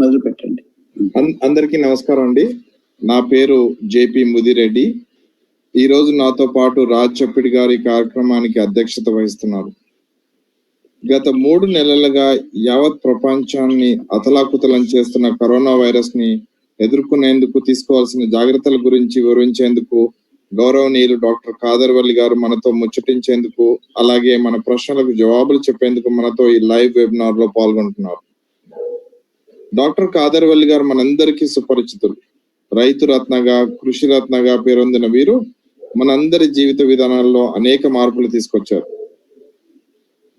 మొదలు పెట్టండి. అందరికీ నమస్కారం అండి. నా పేరు జేపీ ముదిరెడ్డి. ఈ రోజు నాతో పాటు రాజ్ చప్పిడి గారి కార్యక్రమానికి అధ్యక్షత వహిస్తున్నారు. గత 3 నెలలుగా యావత్ ప్రపంచాన్ని అతలాకుతలం చేస్తున్న కరోనా వైరస్ ని ఎదుర్కొనేందుకు తీసుకోవాల్సిన జాగ్రత్తల గురించి వివరించేందుకు గౌరవనీయులు డాక్టర్ కాదర్వల్లి గారు మనతో ముచ్చటించేందుకు, అలాగే మన ప్రశ్నలకు జవాబులు చెప్పేందుకు మనతో ఈ లైవ్ వెబినార్ లో పాల్గొంటున్నారు. డాక్టర్ కాదర్వల్లి గారు మనందరికీ సుపరిచితులు. రైతు రత్నగా, కృషి రత్నగా పేరొందిన వీరు మనందరి జీవిత విధానాల్లో అనేక మార్పులు తీసుకొచ్చారు.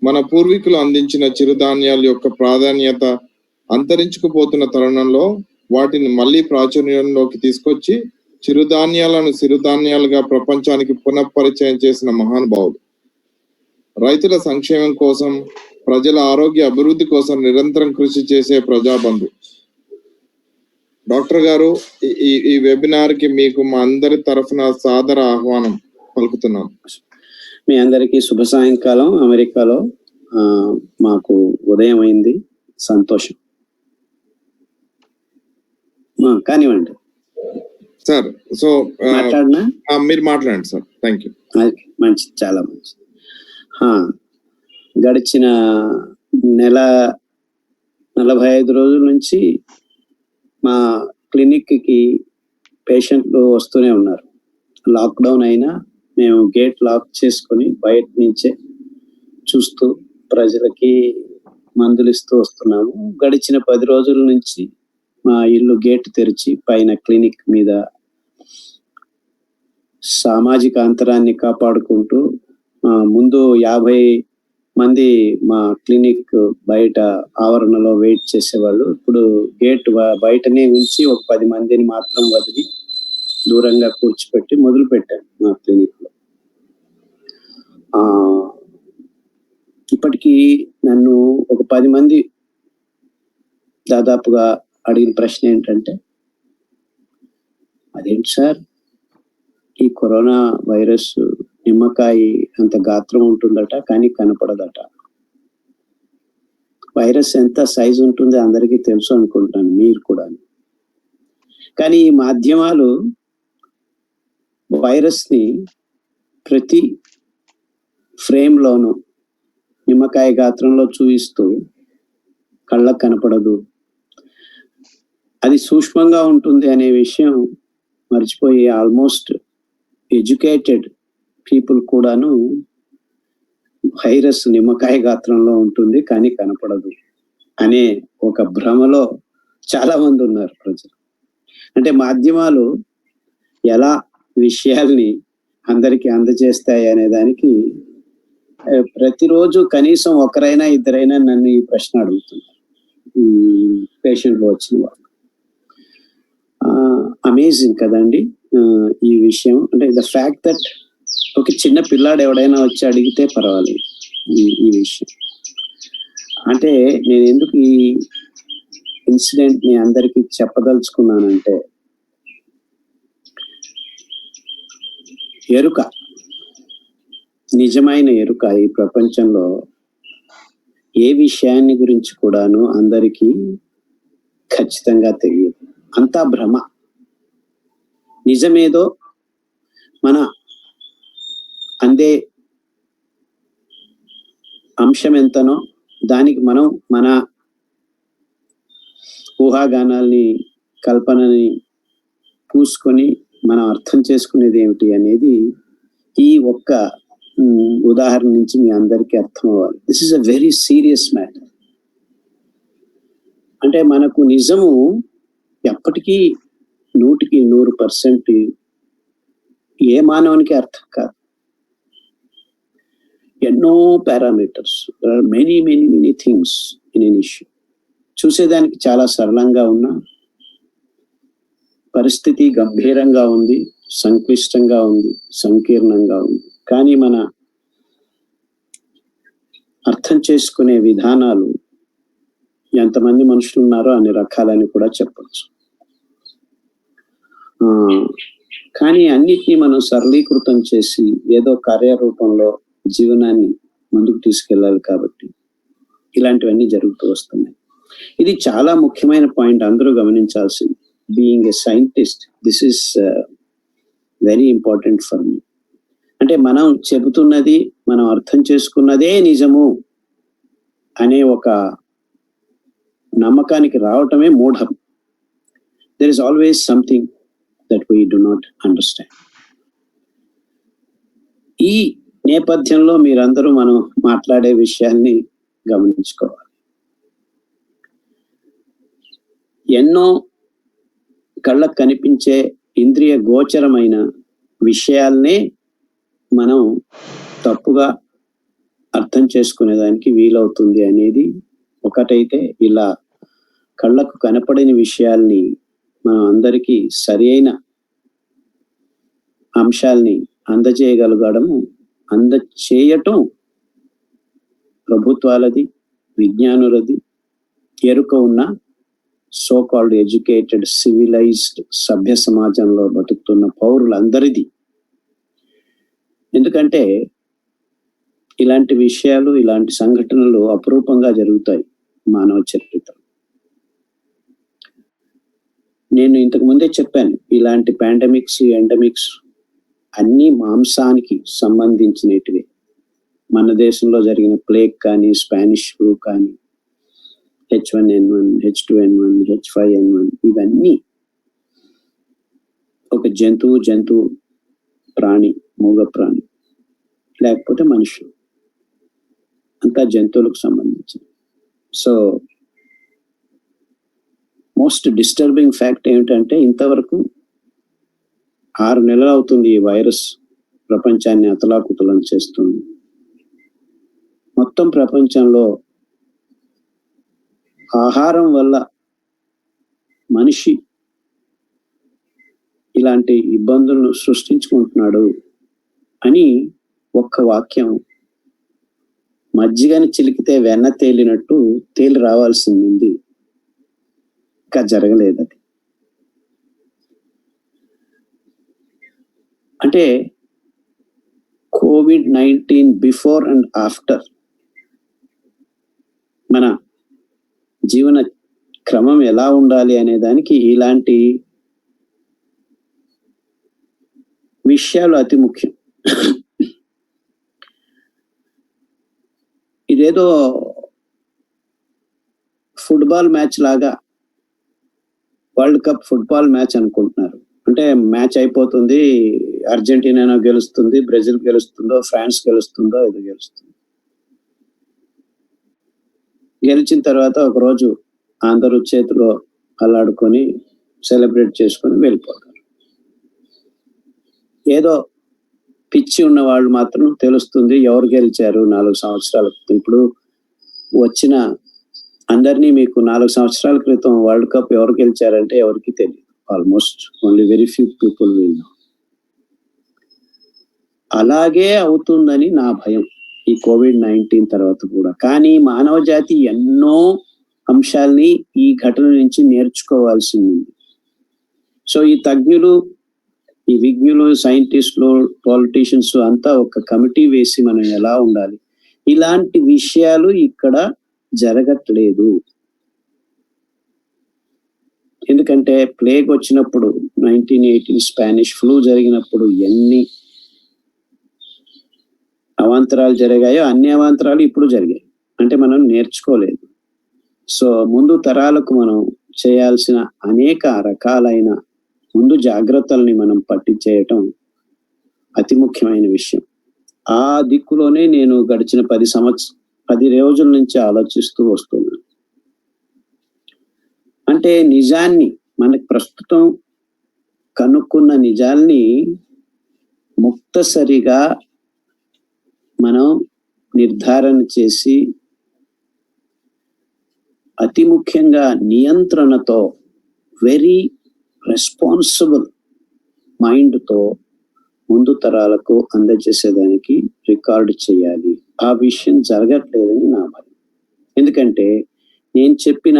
మన పూర్వీకులు అందించిన చిరుధాన్యాల యొక్క ప్రాధాన్యత అంతరించుకుపోతున్న తరుణంలో వాటిని మళ్ళీ ప్రాచుర్యంలోకి తీసుకొచ్చి చిరుధాన్యాలను సిరుధాన్యాలుగా ప్రపంచానికి పునఃపరిచయం చేసిన మహానుభావుడు. రైతుల సంక్షేమం కోసం, ప్రజల ఆరోగ్య అభివృద్ధి కోసం నిరంతరం కృషి చేసే ప్రజాబంధు. డాక్టర్ గారు, ఈ వెబినార్ కి మీకు మా అందరి తరఫున సాదర ఆహ్వానం పలుకుతున్నాం. మీ అందరికీ శుభ సాయంకాలం. అమెరికాలో మాకు ఉదయం అయింది. సంతోషం. కానివ్వండి సార్. సో మాట్లాడినా మీరు మాట్లాడండి సార్. Thank you. మంచిది, చాలా మంచిది. గడిచిన నెల 45 రోజుల నుంచి మా క్లినిక్కి పేషెంట్లు వస్తూనే ఉన్నారు. లాక్డౌన్ అయినా మేము గేట్ లాక్ చేసుకొని బయట నుంచే చూస్తూ ప్రజలకి మందులు ఇస్తూ వస్తున్నాము. గడిచిన 10 రోజుల నుంచి మా ఇల్లు గేట్ తెరిచి పైన క్లినిక్ మీద సామాజిక అంతరాన్ని కాపాడుకుంటూ ముందు 50 మంది మా క్లినిక్ బయట ఆవరణలో వెయిట్ చేసేవాళ్ళు. ఇప్పుడు గేట్ బయటనే ఉంచి ఒక 10 మందిని మాత్రం వదిలి దూరంగా కూర్చోపెట్టి మొదలు పెట్టాను మా క్లినిక్ లో. ఇప్పటికీ నన్ను ఒక 10 మంది దాదాపుగా అడిగిన ప్రశ్న ఏంటంటే, అదేంటి సార్, ఈ కరోనా వైరస్ నిమ్మకాయ అంత గాత్రం ఉంటుందట కానీ కనపడదట. వైరస్ ఎంత సైజు ఉంటుందో అందరికీ తెలుసు అనుకుంటాను, మీరు కూడా. కానీ ఈ మాధ్యమాలు వైరస్ ని ప్రతి ఫ్రేమ్ లోను నిమ్మకాయ గాత్రంలో చూపిస్తూ కళ్ళకు కనపడదు, అది సూక్ష్మంగా ఉంటుంది అనే విషయం మర్చిపోయి ఆల్మోస్ట్ ఎడ్యుకేటెడ్ పీపుల్ కూడాను వైరస్ నిమ్మకాయ గాత్రంలో ఉంటుంది కానీ కనపడదు అనే ఒక భ్రమలో చాలా మంది ఉన్నారు ప్రజలు. అంటే మాధ్యమాలు ఎలా విషయాల్ని అందరికీ అందజేస్తాయి అనే దానికి ప్రతిరోజు కనీసం ఒకరైనా ఇద్దరైనా నన్ను ఈ ప్రశ్న అడుగుతున్నారు పేషెంట్లు వచ్చిన వాళ్ళు. అమేజింగ్ కదండి ఈ విషయం. అంటే ద ఫ్యాక్ట్ దట్ ఒక చిన్న పిల్లాడు ఎవడైనా వచ్చి అడిగితే పర్వాలేదు ఈ విషయం. అంటే నేను ఎందుకు ఈ ఇన్సిడెంట్ ని అందరికీ చెప్పదలుచుకున్నానంటే, ఎరుక, నిజమైన ఎరుక ఈ ప్రపంచంలో ఏ విషయాన్ని గురించి కూడాను అందరికీ ఖచ్చితంగా తెలియదు. అంతా భ్రమ. నిజమేదో మన అందే అంశం ఎంతనో దానికి మనం మన ఊహాగానాల్ని, కల్పనని పూసుకొని మనం అర్థం చేసుకునేది ఏమిటి అనేది ఈ ఒక్క ఉదాహరణ నుంచి మీ అందరికీ అర్థం అవ్వాలి. This is a very serious matter. అంటే మనకు నిజము ఎప్పటికీ 100% ఏ మానవునికి అర్థం కాదు. ఎన్నో parameters, many many many things in an issue. చూసేదానికి చాలా సరళంగా ఉన్నా పరిస్థితి గంభీరంగా ఉంది, సంక్లిష్టంగా ఉంది, సంకీర్ణంగా ఉంది. కానీ మన అర్థం చేసుకునే విధానాలు ఎంతమంది మనుషులు ఉన్నారో అన్ని రకాలని కూడా చెప్పచ్చు. కానీ అన్నిటినీ మనం సరళీకృతం చేసి ఏదో కార్యరూపంలో జీవనాన్ని ముందుకు తీసుకెళ్ళాలి. కాబట్టి ఇలాంటివన్నీ జరుగుతూ వస్తున్నాయి. ఇది చాలా ముఖ్యమైన పాయింట్, అందరూ గమనించాల్సింది. Being a scientist, this is very important for me. అంటే మనం చెబుతున్నది, మనం అర్థం చేసుకున్నదే నిజము అనే ఒక నమ్మకానికి రావటమే మూఢం. There is always something that we do not understand. ఈ నేపథ్యంలో మీరందరూ మనం మాట్లాడే విషయాన్ని గమనించుకోవాలి. ఎన్నో కళ్ళకు కనిపించే ఇంద్రియ గోచరమైన విషయాల్నే మనం తప్పుగా అర్థం చేసుకునేదానికి వీలవుతుంది అనేది ఒకటైతే, ఇలా కళ్ళకు కనపడని విషయాల్ని మనం అందరికీ సరి అయిన అంశాల్ని అందచేయటం ప్రభుత్వాలది, విజ్ఞానులది, ఎరుక ఉన్న సో కాల్డ్ ఎడ్యుకేటెడ్ సివిలైజ్డ్ సభ్య సమాజంలో బతుకుతున్న పౌరులందరిది. ఎందుకంటే ఇలాంటి విషయాలు, ఇలాంటి సంఘటనలు అపురూపంగా జరుగుతాయి మానవ చరిత్రలో. నేను ఇంతకు ముందే చెప్పాను, ఇలాంటి పాండమిక్స్, ఎండమిక్స్ అన్ని మాంసానికి సంబంధించినటివి. మన దేశంలో జరిగిన ప్లేగ్ కానీ, స్పానిష్ ఫ్లూ కానీ, H1N1, H2N1, H5N1, ఇవన్నీ ఒక జంతువు, ప్రాణి, మూగ ప్రాణి, లేకపోతే మనుషులు, అంతా జంతువులకు సంబంధించింది. సో మోస్ట్ డిస్టర్బింగ్ ఫ్యాక్ట్ ఏమిటంటే, ఇంతవరకు 6 నెలలు అవుతుంది ఈ వైరస్ ప్రపంచాన్ని అతలాకుతలం చేస్తుంది. మొత్తం ప్రపంచంలో ఆహారం వల్ల మనిషి ఇలాంటి ఇబ్బందులను సృష్టించుకుంటున్నాడు అని ఒక్క వాక్యం మజ్జిగని చిలికితే వెన్న తేలినట్టు తేలి రావాల్సింది, ఇంకా జరగలేదు అది. అంటే COVID-19 బిఫోర్ అండ్ ఆఫ్టర్ మన జీవన క్రమం ఎలా ఉండాలి అనే దానికి ఇలాంటి విషయాలు అతి ముఖ్యం. ఇదేదో ఫుట్బాల్ మ్యాచ్ లాగా, వరల్డ్ కప్ ఫుట్బాల్ మ్యాచ్ అనుకుంటున్నారు. అంటే మ్యాచ్ అయిపోతుంది, అర్జెంటీనా గెలుస్తుంది, బ్రెజిల్ గెలుస్తుందో, ఫ్రాన్స్ గెలుస్తుందో, ఇది గెలుస్తుంది. గెలిచిన తర్వాత ఒకరోజు అందరూ చేతిలో అల్లాడుకొని సెలబ్రేట్ చేసుకొని వెళ్ళిపోతారు. ఏదో పిచ్చి ఉన్న వాళ్ళు మాత్రం తెలుస్తుంది ఎవరు గెలిచారు 4 సంవత్సరాల క్రితం. ఇప్పుడు వచ్చిన అందరినీ మీకు 4 సంవత్సరాల క్రితం వరల్డ్ కప్ ఎవరు గెలిచారంటే ఎవరికి తెలియదు. Almost only very few people will know. అలాగే అవుతుందని నా భయం ఈ COVID-19 తర్వాత కూడా. కానీ మానవ జాతి ఎన్నో అంశాల్ని ఈ ఘటన నుంచి నేర్చుకోవాల్సింది. సో ఈ తజ్ఞులు, ఈ విజ్ఞులు, సైంటిస్టులు, పాలిటీషియన్స్ అంతా ఒక కమిటీ వేసి మనం ఎలా ఉండాలి, ఇలాంటి విషయాలు ఇక్కడ జరగట్లేదు. ఎందుకంటే ప్లేగ్ వచ్చినప్పుడు 1918 స్పానిష్ ఫ్లూ జరిగినప్పుడు ఎన్ని అవాంతరాలు జరిగాయో అన్ని అవాంతరాలు ఇప్పుడు జరిగాయి. అంటే మనం నేర్చుకోలేదు. సో ముందు తరాలకు మనం చేయాల్సిన అనేక రకాలైన ముందు జాగ్రత్తల్ని మనం పట్టించేయటం అతి ముఖ్యమైన విషయం. ఆ దిక్కులోనే నేను గడిచిన 10 రోజుల నుంచి ఆలోచిస్తూ వస్తున్నాను. అంటే నిజాన్ని, మనకు ప్రస్తుతం కనుక్కున్న నిజాల్ని ముక్తసరిగా మనం నిర్ధారణ చేసి, అతి ముఖ్యంగా నియంత్రణతో, వెరీ రెస్పాన్సిబుల్ మైండ్తో ముందు తరాలకు అందజేసేదానికి రికార్డు చేయాలి. ఆ విషయం జరగట్లేదని నా భయం. ఎందుకంటే నేను చెప్పిన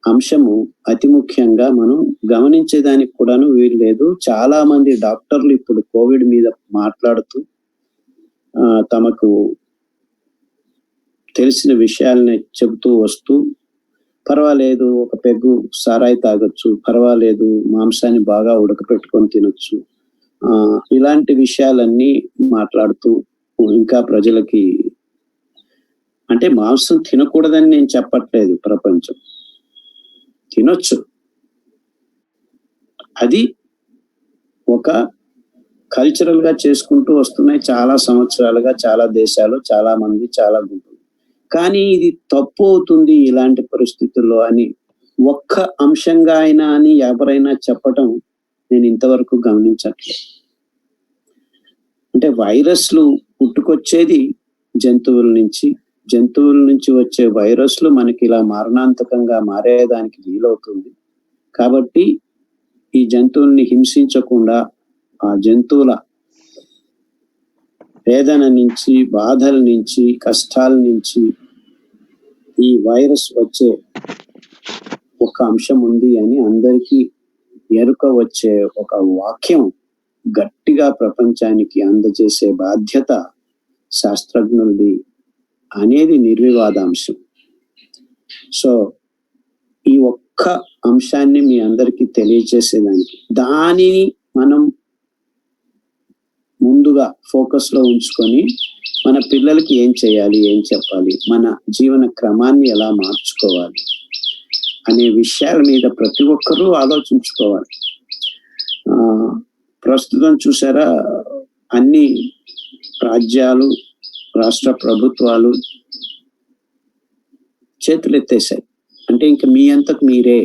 అంశము అతి ముఖ్యంగా మనం గమనించేదానికి కూడాను వీలు లేదు. చాలా మంది డాక్టర్లు ఇప్పుడు కోవిడ్ మీద మాట్లాడుతూ తమకు తెలిసిన విషయాలని చెబుతూ వస్తూ పర్వాలేదు, ఒక పెగ్గు సారాయి తాగొచ్చు, పర్వాలేదు మాంసాన్ని బాగా ఉడకపెట్టుకొని తినొచ్చు, ఇలాంటి విషయాలన్నీ మాట్లాడుతూ ఇంకా ప్రజలకి, అంటే మాంసం తినకూడదని నేను చెప్పట్లేదు, ప్రపంచం తినొచ్చు, అది ఒక కల్చరల్ గా చేసుకుంటూ వస్తున్నాయి చాలా సంవత్సరాలుగా, చాలా దేశాలు, చాలా మంది, చాలా గుంపులు. కానీ ఇది తప్పు అవుతుంది ఇలాంటి పరిస్థితుల్లో అని ఒక్క అంశంగా అయినా అని ఎవరైనా చెప్పటం నేను ఇంతవరకు గమనించట్లేదు. అంటే వైరస్లు పుట్టుకొచ్చేది జంతువుల నుంచి, జంతువుల నుంచి వచ్చే వైరస్లు మనకి ఇలా మారణాంతకంగా మారేదానికి వీలవుతుంది. కాబట్టి ఈ జంతువుల్ని హింసించకుండా, ఆ జంతువుల వేదన నుంచి, బాధల నుంచి, కష్టాల నుంచి ఈ వైరస్ వచ్చే ఒక అంశం ఉంది అని అందరికీ ఎరుక వచ్చే ఒక వాక్యం గట్టిగా ప్రపంచానికి అందజేసే బాధ్యత శాస్త్రజ్ఞులది అనేది నిర్వివాదాంశం. సో ఈ ఒక్క అంశాన్ని మీ అందరికీ తెలియచేసేదానికి, దానిని మనం ముందుగా ఫోకస్ లో ఉంచుకొని మన పిల్లలకి ఏం చేయాలి, ఏం చెప్పాలి, మన జీవన క్రమాన్ని ఎలా మార్చుకోవాలి అనే విషయాల మీద ప్రతి ఒక్కరూ ఆలోచించుకోవాలి. ప్రస్తుతం చూసారా, అన్ని రాజ్యాలు, రాష్ట్ర ప్రభుత్వాలు చేతులు ఎత్తేసాయి. అంటే ఇంకా మీ అంతకు మీరే,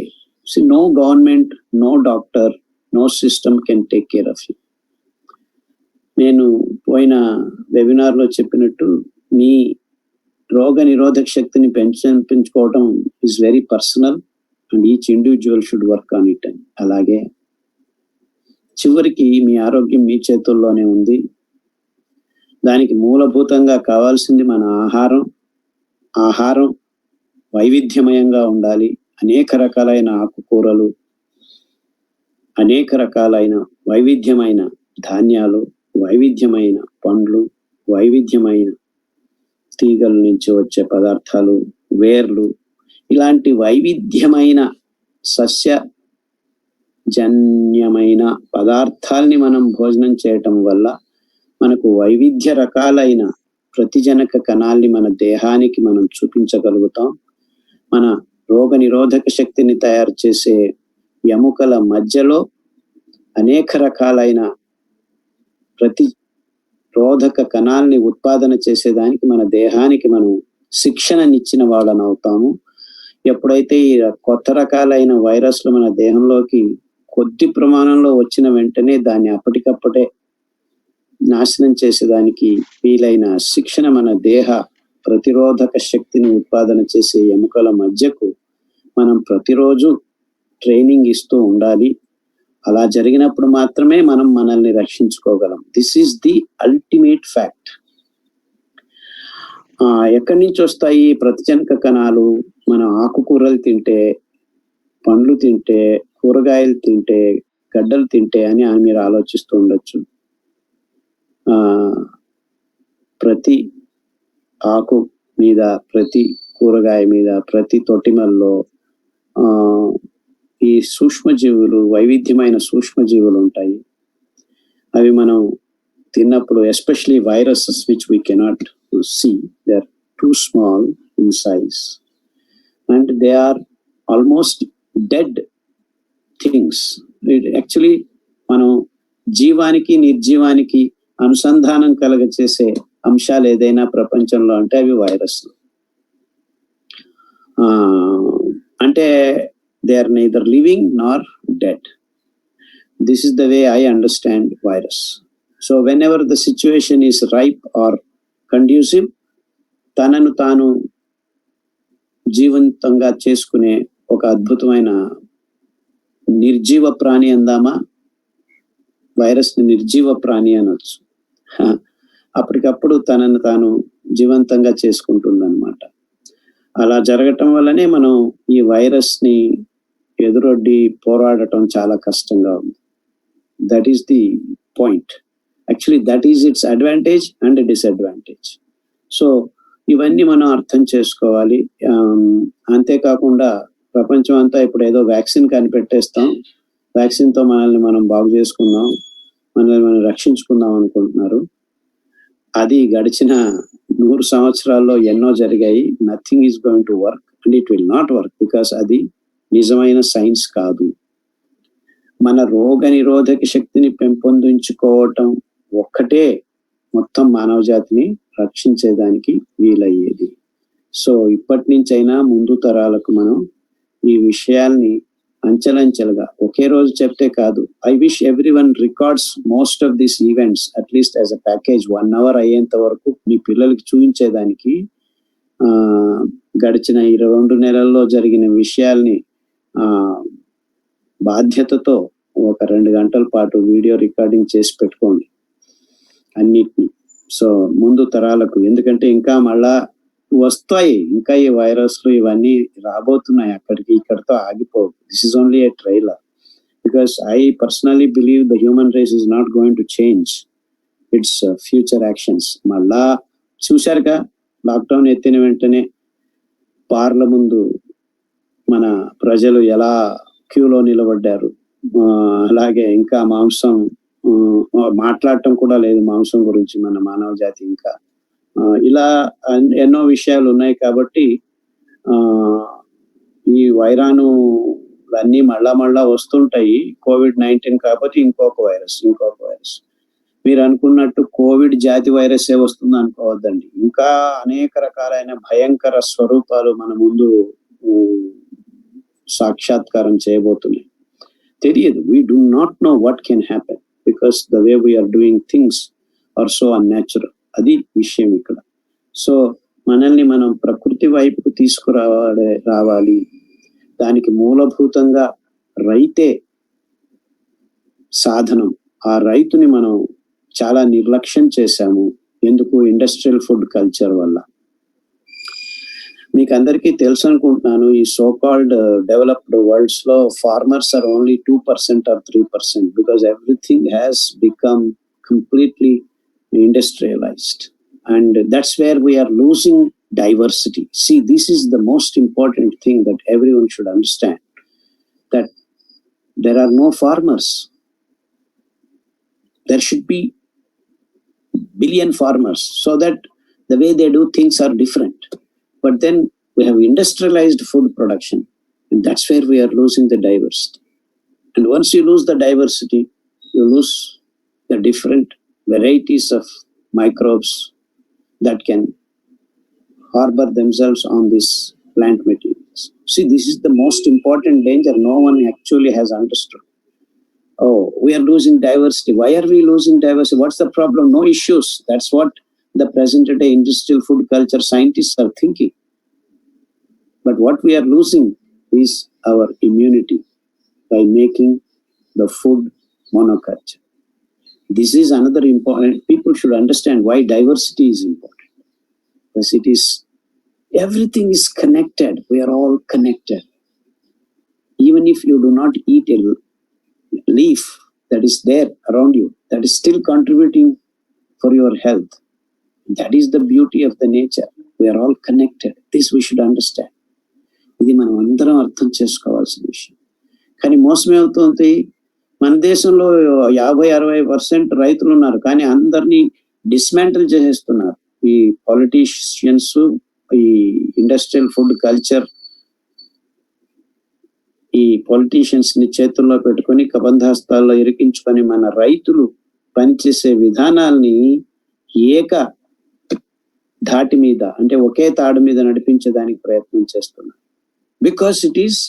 no government, no doctor, no system can take care of you. నేను పోయిన వెబినార్ లో చెప్పినట్టు మీ రోగ నిరోధక శక్తిని పెంచుకోవడం is very personal and each individual should work on it అని. అలాగే చివరికి మీ ఆరోగ్యం మీ చేతుల్లోనే ఉంది. దానికి మూలభూతంగా కావాల్సింది మన ఆహారం. ఆహారం వైవిధ్యమయంగా ఉండాలి. అనేక రకాలైన ఆకుకూరలు, అనేక రకాలైన వైవిధ్యమైన ధాన్యాలు, వైవిధ్యమైన పండ్లు, వైవిధ్యమైన తీగల నుంచి వచ్చే పదార్థాలు, వేర్లు, ఇలాంటి వైవిధ్యమైన సస్య జన్యమైన పదార్థాల్ని మనం భోజనం చేయటం వల్ల మనకు వైవిధ్య రకాలైన ప్రతిజనక కణాల్ని మన దేహానికి మనం చూపించగలుగుతాం. మన రోగ నిరోధక శక్తిని తయారు చేసే ఎముకల మధ్యలో అనేక రకాలైన ప్రతిరోధక కణాల్ని ఉత్పాదన చేసేదానికి మన దేహానికి మనం శిక్షణనిచ్చిన వాళ్ళని అవుతాము. ఎప్పుడైతే ఈ కొత్త రకాలైన వైరస్లు మన దేహంలోకి కొద్ది ప్రమాణంలో వచ్చిన వెంటనే దాన్ని అప్పటికప్పుడే నాశనం చేసేదానికి వీలైన శిక్షణ మన దేహ ప్రతిరోధక శక్తిని ఉత్పాదన చేసే ఎముకల మధ్యకు మనం ప్రతిరోజు ట్రైనింగ్ ఇస్తూ ఉండాలి. అలా జరిగినప్పుడు మాత్రమే మనం మనల్ని రక్షించుకోగలం. This is the ultimate fact. ఎక్కడి నుంచి వస్తాయి ప్రతిజనక కణాలు? మన ఆకుకూరలు తింటే, పండ్లు తింటే, కూరగాయలు తింటే, గడ్డలు తింటే అని మీరు ఆలోచిస్తూ ఉండొచ్చు. ప్రతి ఆకు మీద, ప్రతి కూరగాయ మీద, ప్రతి తొట్టిమల్లో ఈ సూక్ష్మజీవులు, వైవిధ్యమైన సూక్ష్మజీవులు ఉంటాయి. అవి మనం తిన్నప్పుడు, especially viruses which we cannot see, they are too small in size and they are almost dead things. Actually మనం జీవానికి నిర్జీవానికి అనుసంధానం కలగచేసే అంశాలు ఏదైనా ప్రపంచంలో అంటే అవి వైరస్లు. అంటే they are neither living nor dead. This is the way I understand virus. So whenever the situation is ripe or conducive, తనను తాను జీవంతంగా చేసుకునే ఒక అద్భుతమైన నిర్జీవ ప్రాణి అందామా? వైరస్ ని నిర్జీవ ప్రాణి అనొచ్చు. అప్పటికప్పుడు తనను తాను జీవంతంగా చేసుకుంటుంది అనమాట. అలా జరగటం వల్లనే మనం ఈ వైరస్ ని ఎదురొడ్డి పోరాడటం చాలా కష్టంగా ఉంది. That is the point. Actually that is it's advantage and disadvantage. So ఇవన్నీ మనం అర్థం చేసుకోవాలి. అంతేకాకుండా ప్రపంచం అంతా ఇప్పుడు ఏదో వ్యాక్సిన్ కనిపెట్టేస్తాం, వ్యాక్సిన్తో మనల్ని మనం బాగు చేసుకుందాం, మనల్ని మనం రక్షించుకుందాం అనుకుంటున్నారు. అది గడిచిన 100 సంవత్సరాల్లో ఎన్నో జరిగాయి. Nothing is going to work and it will not work, because అది నిజమైన సైన్స్ కాదు. మన రోగ నిరోధక శక్తిని పెంపొందించుకోవటం ఒక్కటే మొత్తం మానవ జాతిని రక్షించేదానికి వీలయ్యేది. సో ఇప్పటి నుంచైనా ముందు తరాలకు మనం ఈ విషయాల్ని అంచెలంచెలుగా ఒకే రోజు చెప్తే కాదు. I wish every one records most of this events at least as a package 1 hour అయ్యేంత వరకు మీ పిల్లలకి చూపించేదానికి. గడిచిన 22 నెలల్లో జరిగిన విషయాల్ని బాధ్యతతో ఒక 2 గంటల పాటు వీడియో రికార్డింగ్ చేసి పెట్టుకోండి అన్నిటినీ. సో ముందు తరాలకు, ఎందుకంటే ఇంకా మళ్ళా వస్తాయి, ఇంకా ఈ వైరస్లు ఇవన్నీ రాబోతున్నాయి, అక్కడికి ఇక్కడితో ఆగిపోవు. This is only a trailer, because I personally believe the human race is not going to change its future actions. మళ్ళా చూశారుగా, లాక్డౌన్ ఎత్తిన వెంటనే బార్ల ముందు మన ప్రజలు ఎలా క్యూలో నిలబడ్డారు. అలాగే ఇంకా మాంసం మాట్లాడటం కూడా లేదు మాంసం గురించి మన మానవ జాతి. ఇంకా ఇలా ఎన్నో విషయాలు ఉన్నాయి. కాబట్టి ఈ వైరాను అన్నీ మళ్ళా వస్తుంటాయి. COVID-19 కాకపోతే ఇంకొక వైరస్. మీరు అనుకున్నట్టు కోవిడ్ జాతి వైరస్ వస్తుంది అనుకోవద్దండి. ఇంకా అనేక రకాలైన భయంకర స్వరూపాలు మన ముందు సాక్షాత్కారం చేయబోతున్నాయి. తెలియదు. We do not know what can happen because the way we are doing things are so unnatural. అది విషయం ఇక్కడ. సో మనల్ని మనం ప్రకృతి వైపుకు రావాలి. దానికి మూలభూతంగా రైతే సాధనం. ఆ రైతుని మనం చాలా నిర్లక్ష్యం చేశాము. ఎందుకు? ఇండస్ట్రియల్ ఫుడ్ కల్చర్ వల్ల. మీకు అందరికీ తెలుసు అనుకుంటున్నాను, ఈ సో కాల్డ్ డెవలప్డ్ వరల్డ్స్ లో farmers are only 2% or 3% because everything has become completely industrialised, and that's where we are losing diversity. See, this is the most important thing that everyone should understand, that there are no farmers. There should be billion farmers so that the way they do things are different. But then we have industrialized food production, and that's where we are losing the diversity. And once you lose the diversity, you lose the different varieties of microbes that can harbor themselves on these plant materials. See, this is the most important danger no one actually has understood. Oh, we are losing diversity. Why are we losing diversity? What's the problem? No issues. That's what the present day industrial food culture scientists are thinking. But what we are losing is our immunity by making the food monoculture. This is another important. People should understand why diversity is important. Because it is, everything is connected. We are all connected. Even if you do not eat a leaf that is there around you, that is still contributing for your health. That is the beauty of the nature. We are all connected. This we should understand. ఇది మనం అందరం అర్థం చేసుకోవాల్సిన విషయం. కానీ మోసం ఏమవుతుంది, మన దేశంలో 50-60% రైతులు ఉన్నారు, కానీ అందరినీ డిస్మాంటిల్ చేసేస్తున్నారు ఈ పొలిటీషియన్స్. ఈ ఇండస్ట్రియల్ ఫుడ్ కల్చర్ ఈ పొలిటీషియన్స్ ని చేతుల్లో పెట్టుకొని కబంధాస్తాల్లో ఇరికించుకొని మన రైతులు పనిచేసే విధానాల్ని ఏక ధాటి మీద, అంటే ఒకే తాడు మీద నడిపించడానికి ప్రయత్నం చేస్తున్నారు. Because it is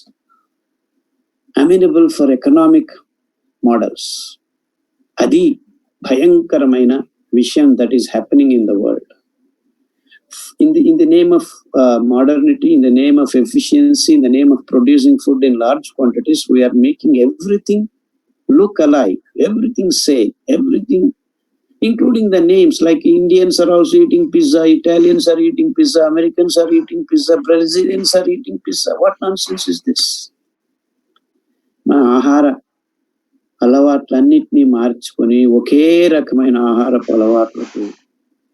amenable for economic models. అది భయంకరమైన విషయం that is happening in the world. In the name of modernity, in the name of efficiency, in the name of producing food in large quantities, we are making everything look alike, everything same, everything, including the names. Like Indians are also eating pizza, Italians are eating pizza, Americans are eating pizza, Brazilians are eating pizza. What nonsense is this? మన ఆహార అలవాట్లన్నిటినీ మార్చుకొని ఒకే రకమైన ఆహారపు అలవాట్లకు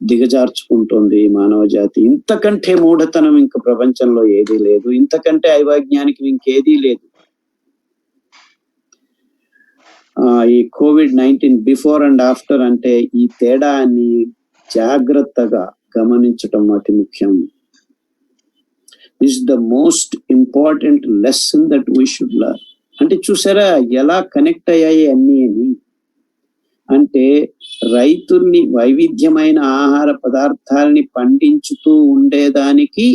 దిగజార్చుకుంటుంది మానవ జాతి. ఇంతకంటే మూఢతనం ఇంక ప్రపంచంలో ఏదీ లేదు, ఇంతకంటే అవైజ్ఞానికం ఇంకేదీ లేదు. ఈ COVID-19 బిఫోర్ అండ్ ఆఫ్టర్ అంటే ఈ తేడాన్ని జాగ్రత్తగా గమనించటం అతి ముఖ్యం. Is the most important lesson that we should learn. అంటే చూసారా ఎలా కనెక్ట్ అయ్యాయి అన్ని అని. అంటే రైతుల్ని వైవిధ్యమైన ఆహార పదార్థాలని పండించుతూ ఉండేదానికి,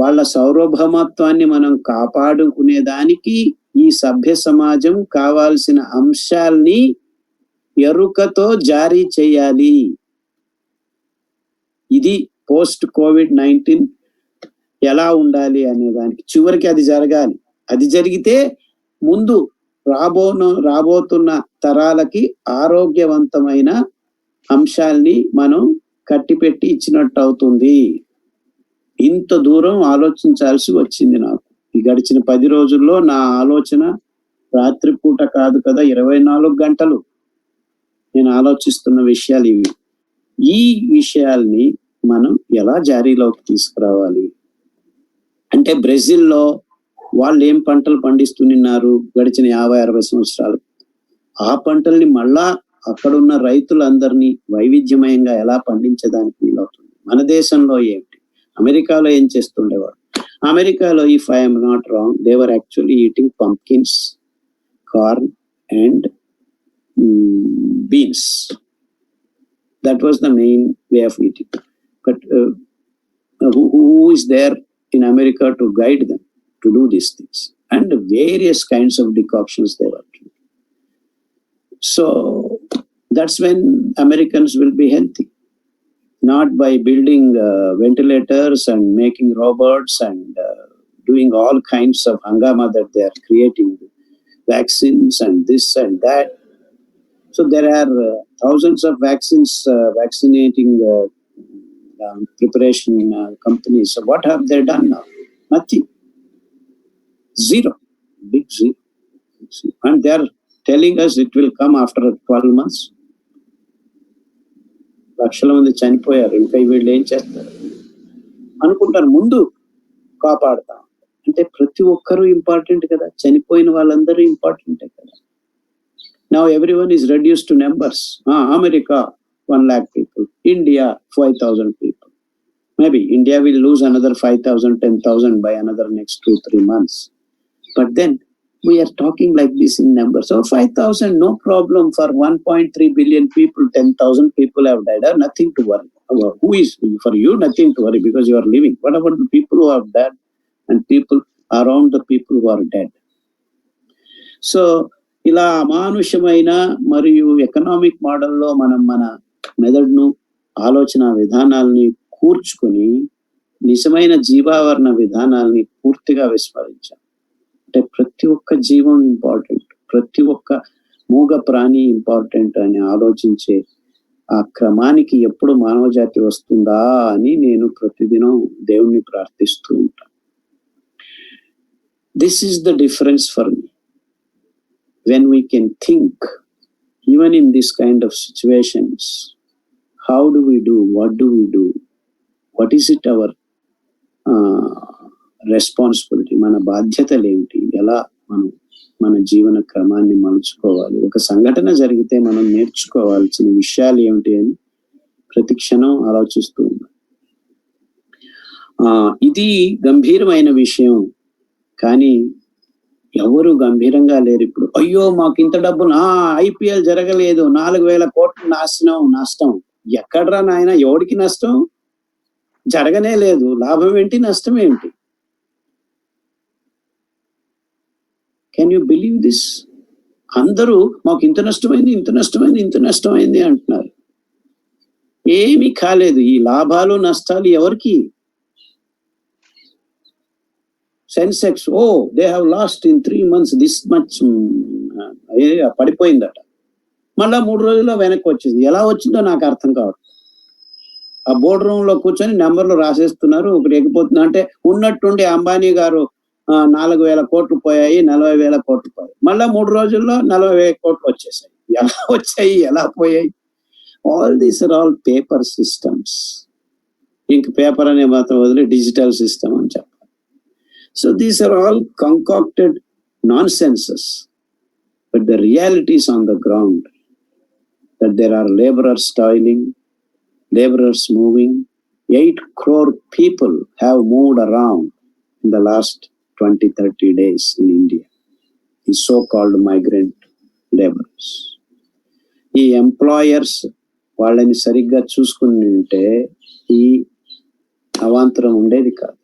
వాళ్ళ సార్వభౌమత్వాన్ని మనం కాపాడుకునేదానికి ఈ సభ్య సమాజం కావాల్సిన అంశాల్ని ఎరుకతో జారీ చేయాలి. ఇది పోస్ట్ COVID-19 ఎలా ఉండాలి అనే దానికి చివరికి అది జరగాలి. అది జరిగితే ముందు రాబోతున్న తరాలకి ఆరోగ్యవంతమైన అంశాల్ని మనం కట్టిపెట్టి ఇచ్చినట్టు అవుతుంది. ఇంత దూరం ఆలోచించాల్సి వచ్చింది నాకు. ఈ గడిచిన 10 రోజుల్లో నా ఆలోచన రాత్రిపూట కాదు కదా, 24 గంటలు నేను ఆలోచిస్తున్న విషయాలు ఇవి. ఈ విషయాల్ని మనం ఎలా జారీలోకి తీసుకురావాలి అంటే, బ్రెజిల్లో వాళ్ళు ఏం పంటలు పండిస్తున్నారు గడిచిన 50-60 సంవత్సరాలు, ఆ పంటల్ని మళ్ళా అక్కడున్న రైతులందరినీ వైవిధ్యమయంగా ఎలా పండించడానికి వీలవుతుంది. మన దేశంలో ఏంటి, అమెరికాలో ఏం చేస్తుండేవాడు? అమెరికాలో, if I'm not wrong, they were actually eating pumpkins, corn and beans. That was the main way of eating. But who is there in America to guide them to do these things? And various kinds of decoctions they were doing. So that's when Americans will be healthy. Not by building ventilators and making robots and doing all kinds of hangama that they are creating, vaccines and this and that. So there are thousands of vaccines, vaccinating preparation companies. So what have they done now? Nothing. Zero. Big zero. And they are telling us it will come after 12 months. లక్షల మంది చనిపోయారు, ఇంకా వీళ్ళు ఏం చేస్తారు అనుకుంటారు. ముందు కాపాడతాం అంటే ప్రతి ఒక్కరూ ఇంపార్టెంట్ కదా, చనిపోయిన వాళ్ళందరూ ఇంపార్టెంటే కదా. Now everyone is reduced to numbers. America 1 lakh people, India 5,000 people. Maybe India will lose another 5,000, 10,000 by another next 2-3 months. But then we are talking like this in numbers. So 5,000, no problem. For 1.3 billion people, 10,000 people have died. Nothing to worry. Who is, for you, nothing to worry because you are living. What about the people who have died and people around the people who are dead? So ఇలా అమానుషమైన మరియు economic మోడల్లో మనం మన మెదడును, ఆలోచన విధానాల్ని కూర్చుకొని నిజమైన జీవావరణ విధానాల్ని పూర్తిగా విస్మరించాం. అంటే ప్రతి ఒక్క జీవం ఇంపార్టెంట్, ప్రతి ఒక్క మూగ ప్రాణి ఇంపార్టెంట్ అని ఆలోచించే ఆ క్రమానికి ఎప్పుడు మానవ జాతి వస్తుందా అని నేను ప్రతిదినం దేవుణ్ణి ప్రార్థిస్తూ ఉంటాను. This is the difference for me. When we can think, even in this kind of situations, how do we do? What do we do? What is it our responsibility? మన బాధ్యతలు ఏమిటి? ఎలా మనం మన జీవన క్రమాన్ని మలుచుకోవాలి? ఒక సంఘటన జరిగితే మనం నేర్చుకోవాల్సిన విషయాలు ఏమిటి అని ప్రతి క్షణం ఆలోచిస్తూ ఉన్నాం. ఇది గంభీరమైన విషయం, కానీ ఎవరు గంభీరంగా లేరు ఇప్పుడు. అయ్యో మాకు ఇంత డబ్బులు, IPL జరగలేదు, 4,000 కోట్లు నష్టం. ఎక్కడ్రా నాయన, ఎవడికి నష్టం? జరగనే లేదు, లాభం ఏంటి, నష్టం ఏంటి? Can you believe this? అందరూ మాకు ఇంత నష్టమైంది అంటున్నారు. ఏమీ కాలేదు. ఈ లాభాలు నష్టాలు ఎవరికి? Sensex, they have lost in 3 months this much, పడిపోయిందట. మళ్ళా 3 రోజుల్లో వెనక్కి వచ్చింది. ఎలా వచ్చిందో నాకు అర్థం కావట్లేదు. ఆ బోర్డు రూమ్ లో కూర్చొని నెంబర్లు రాసేస్తున్నారు, ఒకటి ఎగిపోతున్నా అంటే ఉన్నట్టుండి అంబానీ గారు 4,000 కోట్లు పోయాయి, 40,000 కోట్లు పోయాయి. మళ్ళా 3 రోజుల్లో 40,000 కోట్లు వచ్చేసాయి. ఎలా వచ్చాయి, ఎలా పోయాయి? All these are all paper systems. ఇంక పేపర్ అనే మాత్రం వదిలి డిజిటల్ సిస్టమ్ అని చెప్పాలి. So these are all concocted nonsenses. But the realities on the ground that there are laborers toiling, laborers moving. 8 crore people have moved around in the last 20-30 days in India, the so-called migrant laborers. ఈ employers వాళ్ళని సరిగ్గా చూసుకుని ఉంటే ఈ అవాంతరం ఉండేది కాదు.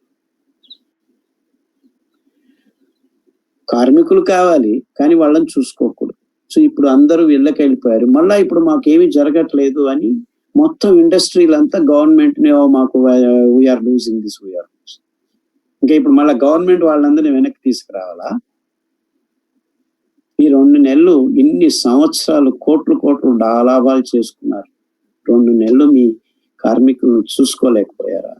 కార్మికులు కావాలి కానీ వాళ్ళని చూసుకోకూడదు. సో ఇప్పుడు అందరూ వీళ్ళకి వెళ్ళిపోయారు. మళ్ళీ ఇప్పుడు మాకేమీ జరగట్లేదు అని మొత్తం ఇండస్ట్రీలంతా గవర్నమెంట్ మాకు we are losing this, we are losing. ఇంకా ఇప్పుడు మళ్ళీ గవర్నమెంట్ వాళ్ళందరినీ వెనక్కి తీసుకురావాలా? ఈ 2 నెలలు ఇన్ని సంవత్సరాలు కోట్లు లాభాలు చేసుకున్నారు. 2 నెలలు మీ కార్మికులను చూసుకోలేకపోయారా?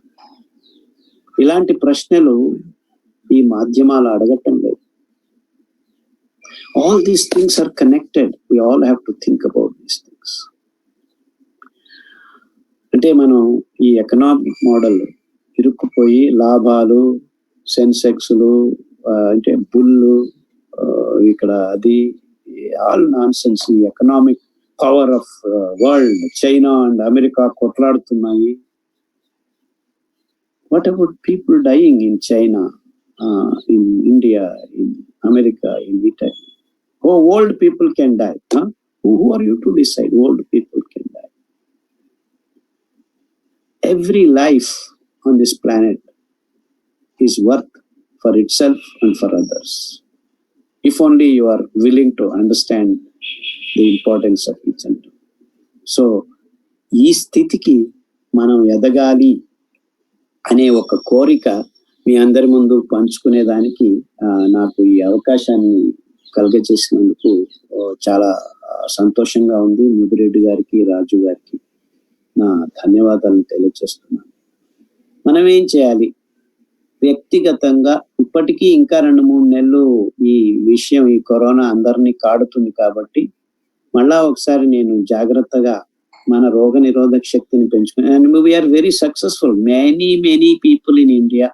ఇలాంటి ప్రశ్నలు ఈ మాధ్యమాలు అడగటం లేదు. All these things are connected. We all have to think about these things. అంటే మనం ఈ ఎకనామిక్ మోడల్ ఇరుక్కుపోయి లాభాలు, సెన్సెక్స్లు, అంటే బుల్లు, ఇక్కడ అది ఆల్ నాన్ సెన్స్. ఈ economic power of world, China and America కొట్లాడుతున్నాయి. What about people dying in China, in India, in America, in Italy? Oh, old people can die. Huh? Who are you to decide? Old people can die. Every life on this planet is worth for itself and for others. If only you are willing to understand the importance of each other. So, ఈ స్థితికి మనం ఎదగాలి అనే ఒక కోరిక మీ అందరి ముందు పంచుకునేదానికి నాకు ఈ అవకాశాన్ని కలుగజేసినందుకు చాలా సంతోషంగా ఉంది. ముదిరెడ్డి గారికి, రాజు గారికి నా ధన్యవాదాలను తెలియజేస్తున్నాను. మనం ఏం చేయాలి? వ్యక్తిగతంగా ఇప్పటికీ ఇంకా 2-3 నెలలు ఈ విషయం, ఈ కరోనా అందరినీ కాడుతుంది కాబట్టి మళ్ళా ఒకసారి నేను జాగ్రత్తగా మన రోగ నిరోధక శక్తిని పెంచుకుని, and we are very successful. Many people in India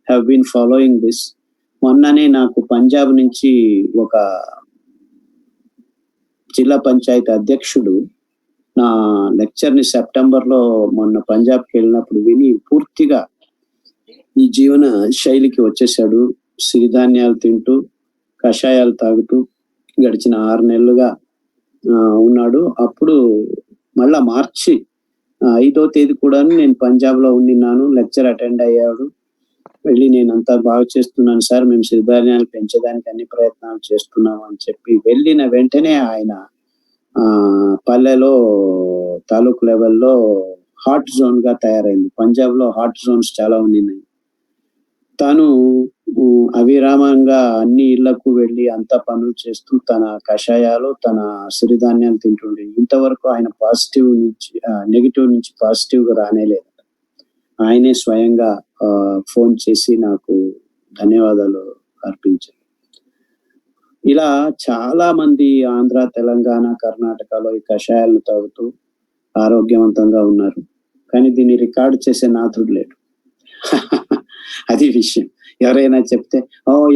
have been following this. మొన్ననే నాకు పంజాబ్ నుంచి ఒక జిల్లా పంచాయతీ అధ్యక్షుడు నా లెక్చర్ని సెప్టెంబర్లో మొన్న పంజాబ్కి వెళ్ళినప్పుడు విని పూర్తిగా ఈ జీవన శైలికి వచ్చేసాడు. సిరిధాన్యాలు తింటూ, కషాయాలు తాగుతూ గడిచిన 6 నెలలుగా ఉన్నాడు. అప్పుడు మళ్ళా మార్చి 5వ తేదీ కూడా నేను పంజాబ్లో ఉండినాను. లెక్చర్ అటెండ్ అయ్యాడు. వెళ్ళి నేను అంతా బాగా చేస్తున్నాను సార్, మేము సిరిధాన్యాలు పెంచడానికి అన్ని ప్రయత్నాలు చేస్తున్నాం అని చెప్పి వెళ్ళిన వెంటనే ఆయన పల్లెలో తాలూకు లెవెల్లో హాట్ జోన్ గా తయారైంది. పంజాబ్ లో హాట్ జోన్స్ చాలా ఉన్నాయి. తాను అవిరామంగా అన్ని ఇళ్లకు వెళ్ళి అంతా పనులు చేస్తూ తన కషాయాలు, తన సిరిధాన్యాలు తింటుండే. ఇంతవరకు ఆయన నెగిటివ్ నుంచి పాజిటివ్ గా రానేలేదు. ఆయనే స్వయంగా ఫోన్ చేసి నాకు ధన్యవాదాలు అర్పించారు. ఇలా చాలా మంది ఆంధ్ర, తెలంగాణ, కర్ణాటకలో ఈ కషాయాలను తాగుతూ ఆరోగ్యవంతంగా ఉన్నారు. కానీ దీన్ని రికార్డు చేసే నాథుడు లేడు. అది విషయం. ఎవరైనా చెప్తే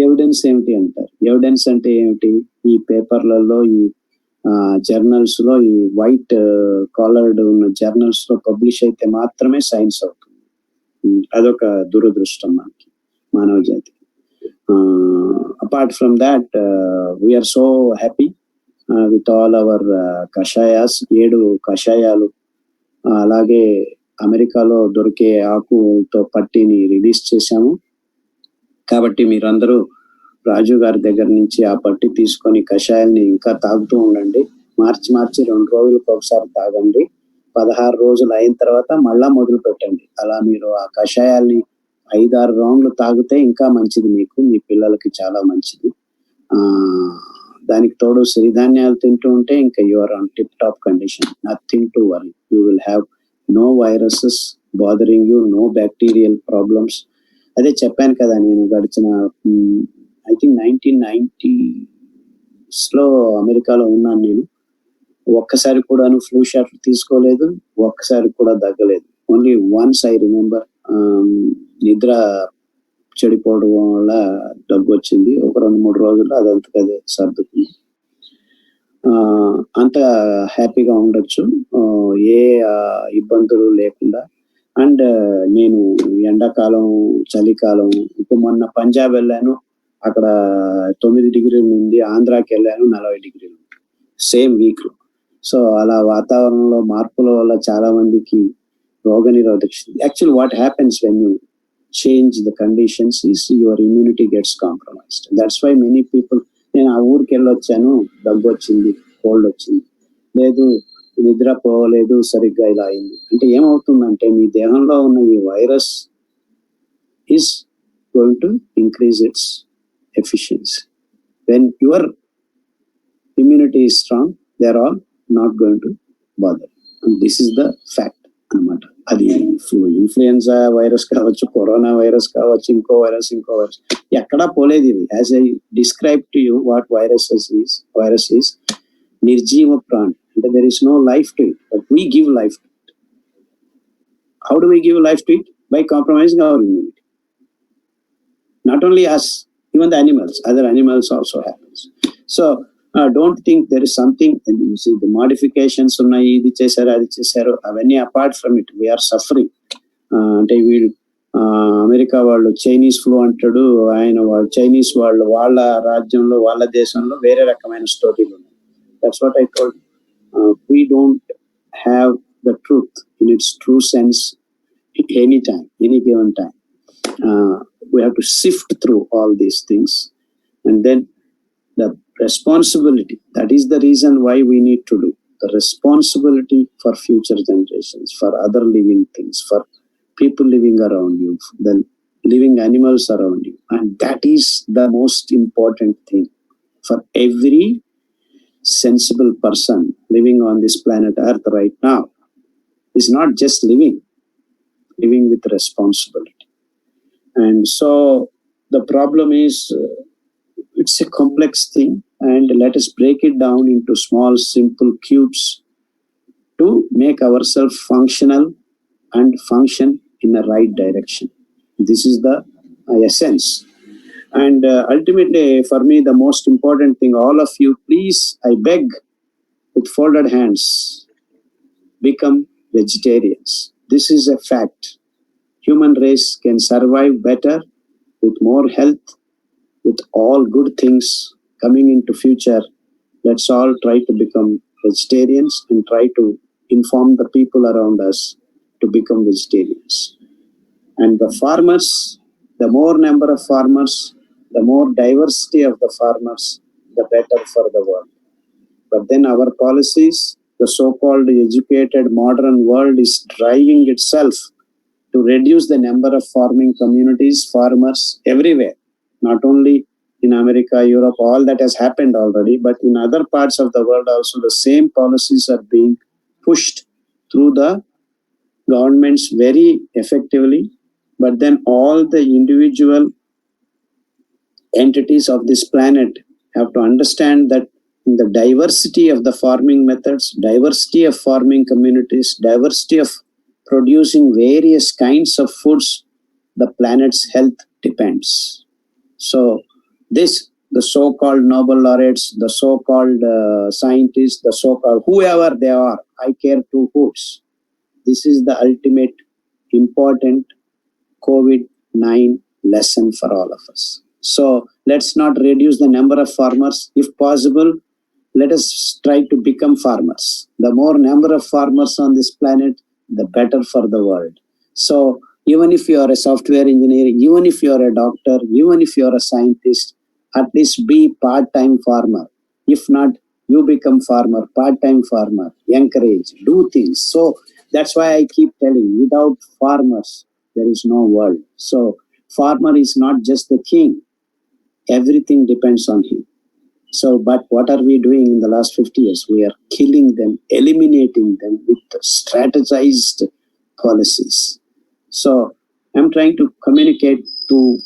ఎవిడెన్స్ ఏమిటి అంటారు. ఎవిడెన్స్ అంటే ఏమిటి? ఈ పేపర్లలో, ఈ జర్నల్స్ లో, ఈ వైట్ కాలర్డ్ ఉన్న జర్నల్స్ లో పబ్లిష్ అయితే మాత్రమే సైన్స్ అవుతుంది. అదొక దురదృష్టం మనకి, మానవ జాతికి. Apart from that we're so happy with all our kashayas. 7 కషాయాలు, అలాగే అమెరికాలో దొరికే ఆకుతో పట్టిని రిలీజ్ చేశాము. కాబట్టి మీరందరూ రాజు గారి దగ్గర నుంచి ఆ పట్టి తీసుకొని కషాయాల్ని ఇంకా తాగుతూ ఉండండి. మార్చి 2 రోజులకు ఒకసారి తాగండి. 16 రోజులు అయిన తర్వాత మళ్ళా మొదలు పెట్టండి. అలా మీరు ఆ కషాయాల్ని 5-6 రౌండ్లు తాగితే ఇంకా మంచిది, మీకు, మీ పిల్లలకి చాలా మంచిది. దానికి తోడు సిరిధాన్యాలు తింటూ ఉంటే ఇంకా you are on tip top condition. Nothing to worry. You will have no viruses bothering you, no bacterial problems. అదే చెప్పాను కదా, నేను గడిచిన ఐ థింక్ 1990s అమెరికాలో ఉన్నాను నేను. ఒక్కసారి కూడాను ఫ్లూ షాట్ తీసుకోలేదు, ఒక్కసారి కూడా దగ్గలేదు. ఓన్లీ వన్స్ ఐ రిమెంబర్ నిద్ర చెడిపోవడం వల్ల దగ్గు వచ్చింది. ఒక 2-3 రోజుల్లో అదంతకదే సర్దుకుంది. అంత హ్యాపీగా ఉండొచ్చు, ఏ ఇబ్బందులు లేకుండా. అండ్ నేను ఎండాకాలం, చలికాలం, ఇప్పుడు మొన్న పంజాబ్ వెళ్ళాను, అక్కడ 9 డిగ్రీల నుండి ఆంధ్రాకి వెళ్ళాను 40 డిగ్రీలు సేమ్ వీక్ లో. సో అలా వాతావరణంలో మార్పుల వల్ల చాలా మందికి రోగ నిరోధక actual what happens when you change the conditions is your immunity gets compromised. That's why many people, నేను ఆ ఊరికి వెళ్ళొచ్చాను, దగ్గు వచ్చింది, కోల్డ్ వచ్చింది, లేదు నిద్రపోలేదు సరిగ్గా, ఇలా అయింది అంటే ఏమవుతుందంటే మీ దేహంలో ఉన్న ఈ virus is going to increase it's efficiency. When your immunity is strong, they are all not going to bother. And this is the fact అన్నమాట. అది ఇన్ఫ్లుయెన్జా వైరస్ కావచ్చు, కరోనా వైరస్ కావచ్చు, ఇంకో వైరస్ ఎక్కడా పోలేదు. ఇది as I describe to you what virus is నిర్జీవ ప్రాణి. అంటే there is no life to it, but we give life to it. How do we give life to it? By compromising our immunity. Not only us, even the animals, other animals also happens. So don't think there is something, you see the modifications ఉన్నాయి, ఇది చేశారు, అది చేశారు, అవన్నీ apart from it we are suffering. అంటే వీళ్ళు America వాళ్ళు Chinese flu అంటాడు, చైనీస్ వాళ్ళు వాళ్ళ రాజ్యంలో, వాళ్ళ దేశంలో వేరే రకమైన స్టోరీలు ఉన్నాయి. That's what I told. We don't have the truth in it's true sense any time, any given time. We have to sift through all these things, and then the responsibility, that is the reason why we need to do the responsibility for future generations, for other living things, for people living around you, the living animals around you. And that is the most important thing for every sensible person living on this planet Earth right now. Is not just living with responsibility. And so the problem is it's a complex thing, and let us break it down into small simple cubes to make ourselves functional and function in the right direction. This is the essence. And ultimately for me the most important thing, all of you, please, I beg with folded hands, become vegetarians. This is a fact. Human race can survive better with more health, with all good things coming into future. Let's all try to become vegetarians and try to inform the people around us to become vegetarians. And the farmers, the more number of farmers, the more diversity of the farmers, the better for the world. But then our policies, the so-called educated modern world is driving itself to reduce the number of farming communities, farmers everywhere. Not only in America, Europe, all that has happened already, but in other parts of the world also the same policies are being pushed through the governments very effectively. But then all the individual entities of this planet have to understand that in the diversity of the farming methods, diversity of farming communities, diversity of producing various kinds of foods, the planet's health depends. So this, the so-called Nobel laureates, the so-called scientists, the so-called whoever they are, I care two hoots. This is the ultimate important COVID-19 lesson for all of us. So let's not reduce the number of farmers. If possible, let us try to become farmers. The more number of farmers on this planet, the better for the world. So even if you are a software engineer, even if you are a doctor, even if you are a scientist, at least be part-time farmer. If not, you become farmer, part-time farmer, encourage, do things. So that's why I keep telling, without farmers, there is no world. So farmer is not just the king. Everything depends on him. So, but what are we doing in the last 50 years? We are killing them, eliminating them with strategized policies. So I'm trying to communicate to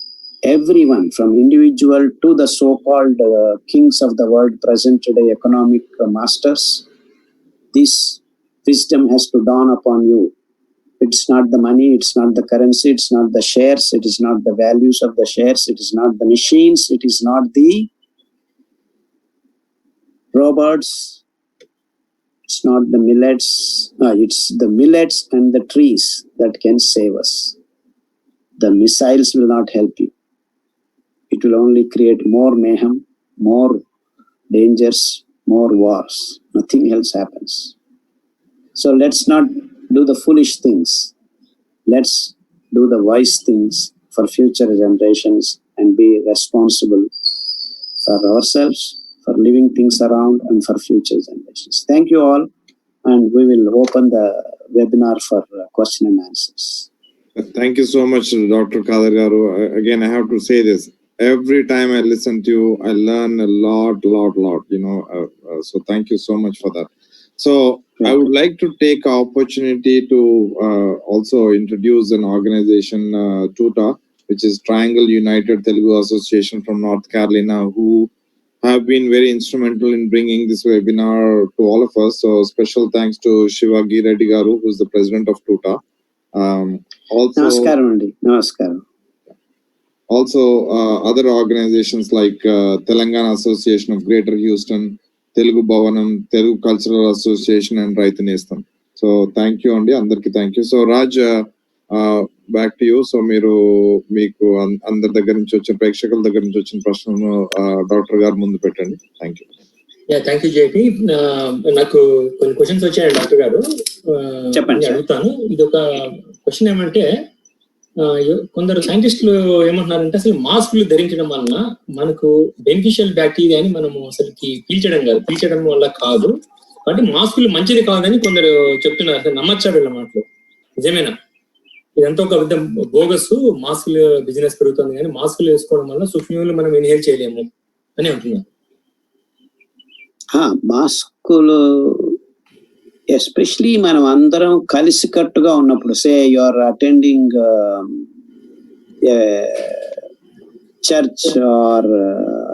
everyone, from individual to the so-called kings of the world, present today economic masters, this wisdom has to dawn upon you. It's not the money, it's not the currency, it's not the shares, it is not the values of the shares, it is not the machines, it is not the robots, it's not the millets, it's the millets and the trees that can save us. The missiles will not help you. It will only create more mayhem, more dangers, more wars. Nothing else happens. So let's not do the foolish things. Let's do the wise things for future generations and be responsible for ourselves, for living things around, and for future generations. Thank you all, and we will open the webinar for question and answers. Thank you so much, Dr. Kader Garu. Again, I have to say this. Every time I listen to you, I learn a lot, so thank you so much for that. So I would like to take opportunity to also introduce an organization, TUTA, which is Triangle United Telugu Association from North Carolina, who have been very instrumental in bringing this webinar to all of us. So special thanks to Shivagi Reddy Garu, who is the president of TUTA. Namaskaram. Also, other organizations like Telangana Association of Greater Houston, Telugu Bhavanam, Telugu Cultural Association, and Raitu Nestam. So thank you, Andy. Andarki thank you. So Raj, back to you. So మీకు అందరి దగ్గర నుంచి వచ్చిన ప్రేక్షకుల దగ్గర నుంచి వచ్చిన ప్రశ్నను డాక్టర్ గారు ముందు పెట్టండి. Thank you. Thank you JP. నాకు కొన్ని క్వశ్చన్స్ వచ్చాయి డాక్టర్ గారు, చెప్పండి, అడుగుతాను. ఇది ఒక క్వశ్చన్ ఏమంటే, కొందరు సైంటిస్టులు ఏమంటున్నారంటే అసలు మాస్కులు ధరించడం వలన మనకు బెనిఫిషియల్ బ్యాక్టీరియాని మనము అసలుకి పీల్చడం వల్ల కాదు, అంటే మాస్కులు మంచిది కాదని కొందరు చెప్తున్నారు. అసలు నమ్మచ్చాడు వీళ్ళ మాటలు, నిజమేనా? ఇదంతా ఒక విధం బోగస్, మాస్కులు బిజినెస్ పెరుగుతుంది కానీ మాస్కులు వేసుకోవడం వల్ల సూక్ష్మజీవులు మనం ఇన్హేల్ చేయలేము అని అంటున్నారు. మాస్కులు ఎస్పెషలీ మనం అందరం కలిసికట్టుగా ఉన్నప్పుడు, say you are attending church or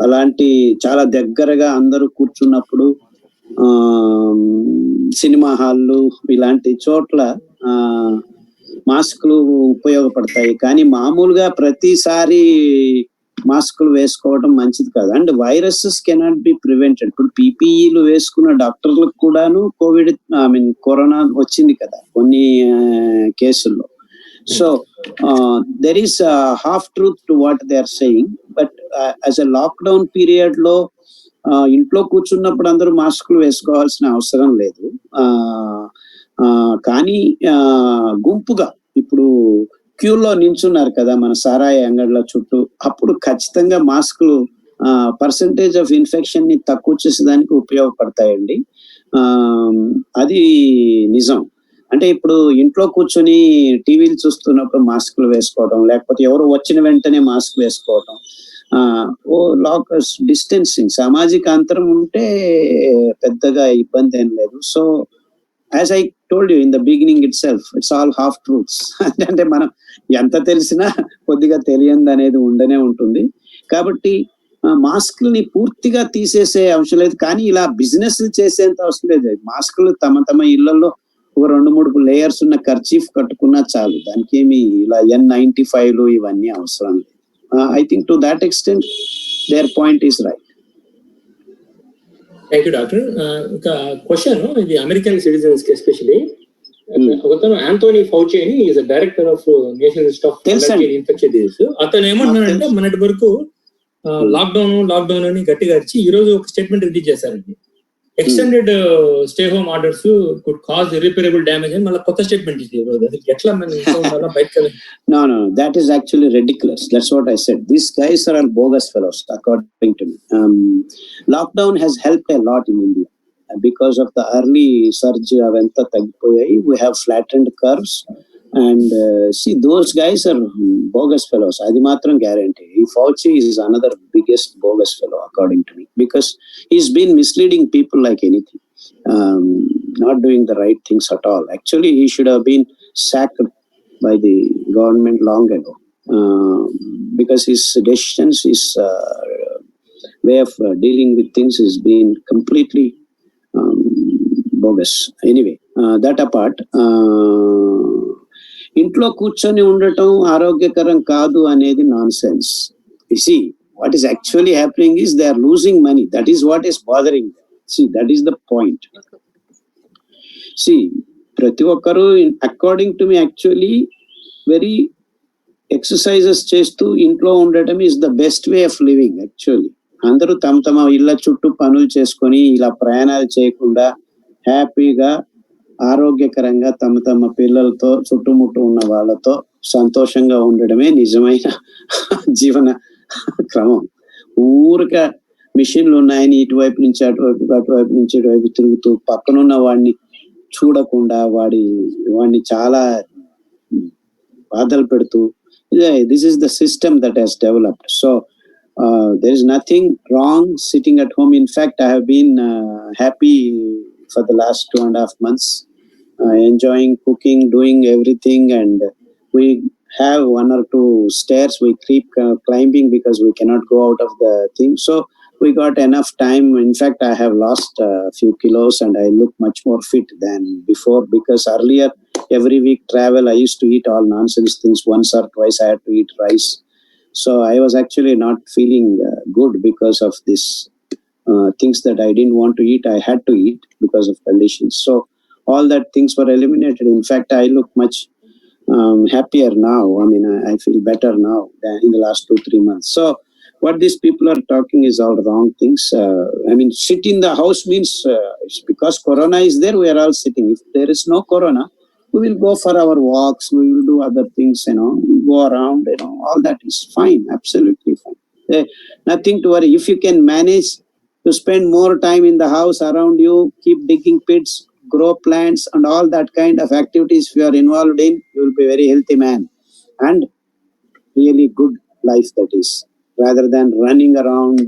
అలాంటి చాలా దగ్గరగా అందరూ కూర్చున్నప్పుడు, సినిమా హాళ్ళు ఇలాంటి చోట్ల మాస్కులు ఉపయోగపడతాయి. కానీ మామూలుగా ప్రతిసారి మాస్కులు వేసుకోవడం మంచిది కాదు. And viruses cannot be prevented. ఇప్పుడు పీపీఈలు వేసుకున్న డాక్టర్లకు కూడాను కరోనా వచ్చింది కదా కొన్ని కేసుల్లో. So there is half truth to what they are saying. But as a lockdown period లో ఇంట్లో కూర్చున్నప్పుడు అందరూ మాస్కులు వేసుకోవాల్సిన అవసరం లేదు. కానీ గుంపుగా ఇప్పుడు క్యూలో నించున్నారు కదా మన సారాయి అంగడిలో చుట్టూ, అప్పుడు ఖచ్చితంగా మాస్కులు పర్సంటేజ్ ఆఫ్ ఇన్ఫెక్షన్ ని తక్కువ చేసేదానికి ఉపయోగపడతాయండి. అది నిజం. అంటే ఇప్పుడు ఇంట్లో కూర్చొని టీవీలు చూస్తున్నప్పుడు మాస్కులు వేసుకోవడం, లేకపోతే ఎవరు వచ్చిన వెంటనే మాస్క్ వేసుకోవడం, డిస్టెన్సింగ్, సామాజిక అంతరం ఉంటే పెద్దగా ఇబ్బంది ఏం లేదు. So as I told you in the beginning it self, it's all half truths. అంటే మనం ఎంత తెలిసినా కొద్దిగా తెలియంది అనేది ఉండనే ఉంటుంది. కాబట్టి మాస్కుల్ని పూర్తిగా తీసేసే అవసరం లేదు, కానీ ఇలా బిజినెస్ చేసేంత అవసరం లేదు. మాస్కులు తమ ఇళ్లలో ఒక 2-3 లేయర్స్ ఉన్న కర్చీఫ్ కట్టుకున్నా చాలు. దానికి ఏమి ఇలా N95లు ఇవన్నీ అవసరం లేదు. I think to that extent their point is right. Thank you doctor. ఇంకా క్వశ్చన్, ఇది అమెరికన్ సిటిజన్స్ కి ఎస్పెషల్లీ. ఒకతను ఆంటోనీ ఫౌచి అని is director of national institute of infections diseases. అతను ఏమంటున్నాడంటే మొన్నటి వరకు లాక్డౌన్ అని గట్టిగా అరిచి ఈ రోజు ఒక స్టేట్మెంట్ రిలీజ్ చేశారండి. Extended stay home orders could cause irreparable damage అని మళ్ళీ కొత్త స్టేట్మెంట్ ఇచ్చారు. ఎట్లా మనం బయటకు No, that is actually ridiculous. That's what I said. These guys are all bogus fellows, according to me. Lockdown has helped a lot in India because of the early surge. Aventa taggipoyayi. We have flattened curves, and see, those guys are bogus fellows. Adi matram guarantee. Fauci is another biggest bogus fellow, according to me, because he's been misleading people like anything, not doing the right things at all. Actually, he should have been sacked by the government long ago, because his decisions, his way of dealing with things has been completely bogus. Anyway, that apart, ఇంట్లో కూర్చొని ఉండటం ఆరోగ్యకరం కాదు అనేది non sense. You see, what is actually happening is they are losing money. That is what is bothering them. See, that is the point. See, ప్రతి ఒక్కరు according to me actually very exercises చేస్తూ ఇంట్లో ఉండటం is the best way of living. Actually అందరూ తమ తమ ఇళ్ళ చుట్టూ పనులు చేసుకొని ఇలా ప్రయాణాలు చేయకుండా హ్యాపీగా ఆరోగ్యకరంగా తమ తమ పిల్లలతో చుట్టుముట్టు ఉన్న వాళ్ళతో సంతోషంగా ఉండడమే నిజమైన జీవన క్రమం. ఊరిక మిషన్లు ఉన్నాయని ఇటువైపు నుంచి అటువైపు నుంచి ఇటువైపు తిరుగుతూ పక్కనున్న వాడిని చూడకుండా వాడిని చాలా బాధలు పెడుతూ, this is the system that he's developed. So there is nothing wrong sitting at home. In fact, I have been happy for the last 2.5 months, enjoying cooking, doing everything, and we have 1 or 2 stairs we keep climbing because we cannot go out of the thing. So we got enough time. In fact, I have lost a few kilos and I look much more fit than before, because earlier every week travel I used to eat all nonsense things. Once or twice I had to eat rice. So I was actually not feeling good because of this things that I didn't want to eat. I had to eat because of conditions. So all that things were eliminated. In fact, I look much happier now. I mean, I feel better now than in the last 2-3 months. So what these people are talking is all wrong things. I mean, sit in the house means it's because Corona is there, we are all sitting. If there is no Corona, we will go for our walks, we will do other things, go around, all that is fine, absolutely fine. Nothing to worry. If you can manage to spend more time in the house around you, keep digging pits, grow plants and all that kind of activities if you are involved in, you will be a very healthy man and really good life that is, rather than running around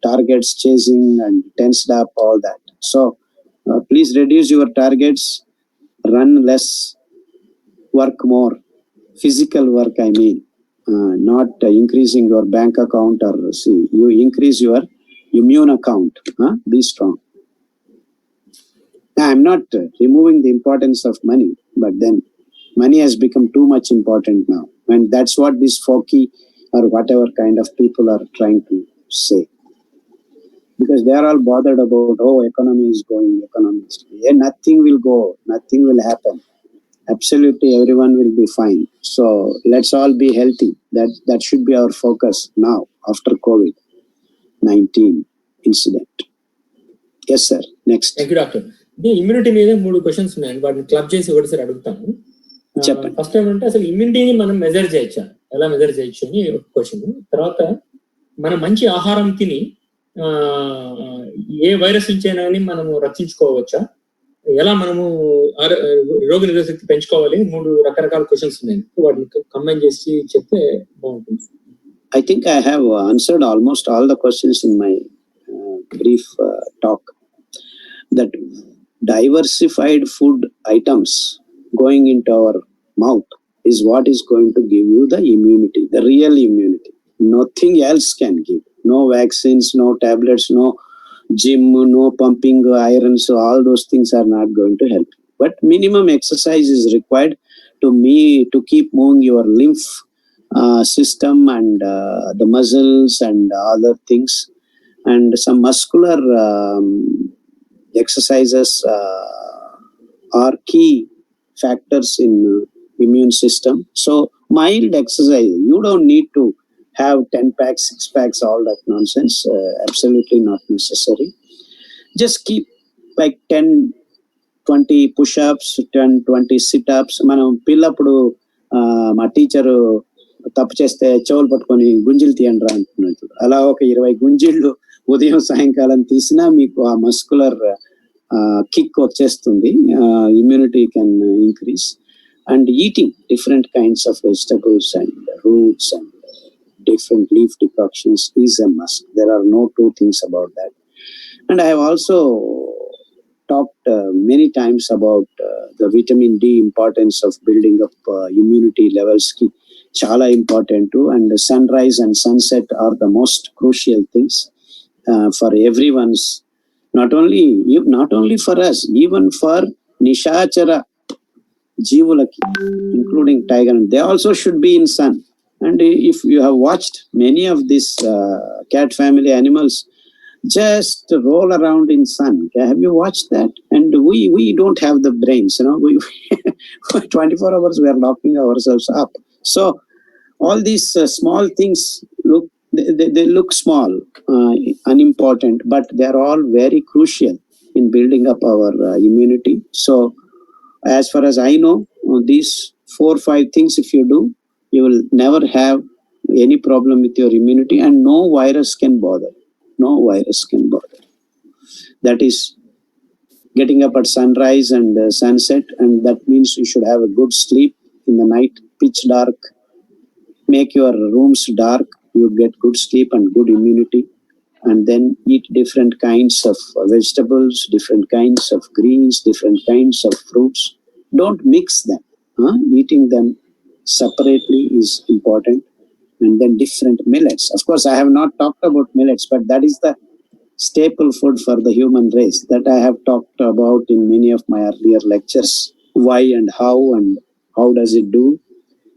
targets, chasing and tensed up, all that. So please reduce your targets, run less, work more, physical work I mean, not increasing your bank account, or see, you increase your immune account. Be strong. I'm not removing the importance of money, but then money has become too much important now, and that's what this folky or whatever kind of people are trying to say, because they are all bothered about, economy is going. Yeah, nothing will go, nothing will happen. Absolutely everyone will be fine. So let's all be healthy. That should be our focus now after COVID-19 incident. Yes sir, next. Thank you doctor. ఇది immunity మీద 3 questions ఉన్నాయండి, వాటిని club చేసి ఒకటిసారి అడుగుతాను. చెప్పండి. First ఏమంటే అసలు ఇమ్యూనిటీని మనం మెజర్ చేయొచ్చా, ఎలా మెజర్ చేయొచ్చు అని ఒక క్వశ్చన్. తర్వాత మనం మంచి ఆహారం తిని ఏ వైరస్ నుంచైనా మనము రక్షించుకోవచ్చా, ఎలా మనము రోగ నిరోధక శక్తి పెంచుకోవాలి, 3 రకరకాల క్వశ్చన్స్ ఉన్నాయి. వాటిని కంబైన్ చేసి చెప్తే బాగుంటుంది. I think I have answered almost all the questions in my brief talk. That diversified food items going into our mouth is what is going to give you the immunity, the real immunity. Nothing else can give. No vaccines, no tablets, no gym, no pumping irons. So all those things are not going to help. But minimum exercise is required to keep moving your lymph system and the muscles and other things, and some muscular exercises are key factors in immune system. So mild exercise, you don't need to have 10 packs, 6 packs, all that nonsense. Absolutely not necessary. Just keep like 10-20 push-ups, 10-20 sit-ups. మనం పిల్లప్పుడు మా teacher తప్పు చేస్తే చెవులు పట్టుకొని గుంజిలు తీయండి రా అంటున్నాడు. అలా ఒక 20 గుంజిళ్ళు ఉదయం సాయంకాలం తీసినా మీకు ఆ మస్కులర్ కిక్ వచ్చేస్తుంది. Immunity can increase. And eating different kinds of vegetables and roots and different leaf decoctions is a must. There are no two things about that. And I have also talked many times about the vitamin D importance of building up immunity levels ki chala important too, and sunrise and sunset are the most crucial things for everyone's Not only for us, even for Nishachara Jivulaki, including tiger, they also should be in sun. And if you have watched many of these cat family animals, just roll around in sun. Have you watched that? And we don't have the brains, we 24 hours we are locking ourselves up. So all these small things they look small, unimportant, but they are all very crucial in building up our immunity. So as far as I know, these 4 or 5 things if you do, you will never have any problem with your immunity, and no virus can bother. That is getting up at sunrise and sunset, and that means you should have a good sleep in the night, pitch dark. Make your rooms dark, you get good sleep and good immunity. And then eat different kinds of vegetables, different kinds of greens, different kinds of fruits. Don't mix them. Eating them separately is important. And then different millets. Of course, I have not talked about millets, but that is the staple food for the human race that I have talked about in many of my earlier lectures. Why and how does it do?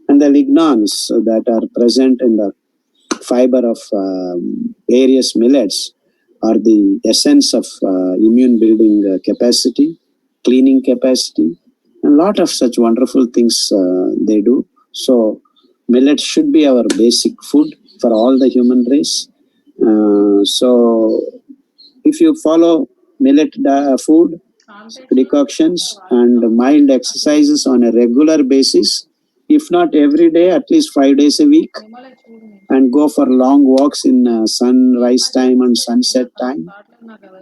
And the lignans that are present in the fiber of various millets are the essence of immune building capacity, cleaning capacity, and a lot of such wonderful things they do. So millets should be our basic food for all the human race. So if you follow millet food decoctions and mild exercises on a regular basis, if not every day, at least 5 days a week, and go for long walks in sunrise time and sunset time,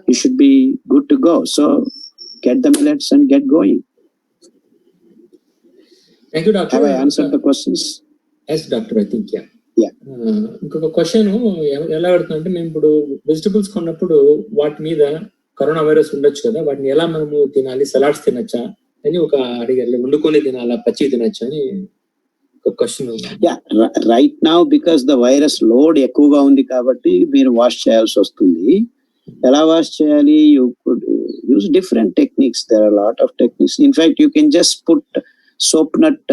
you should be good to go. So get the millets and get going. Thank you, Doctor. Have I answered the questions? Yes, Doctor, I think, yeah. ఇంకొక question ఎలా పెడుతుందంటే, మేము ఇప్పుడు vegetables కొన్నప్పుడు వాటి మీద corona virus ఉండొచ్చు కదా, వాటిని ఎలా మనము తినాలి, సలాడ్స్ తినచ్చా అని ఒక అడిగారు. వండుకొని తినాలా, పచ్చి తినచ్చా అని ఒక question. Right now because the virus load ఎక్కువగా ఉంది కాబట్టి మీరు వాష్ చేయాల్సి వస్తుంది. ఎలా వాష్ చేయాలి? You could use different techniques. There are lot of techniques. In fact you can just put soap nut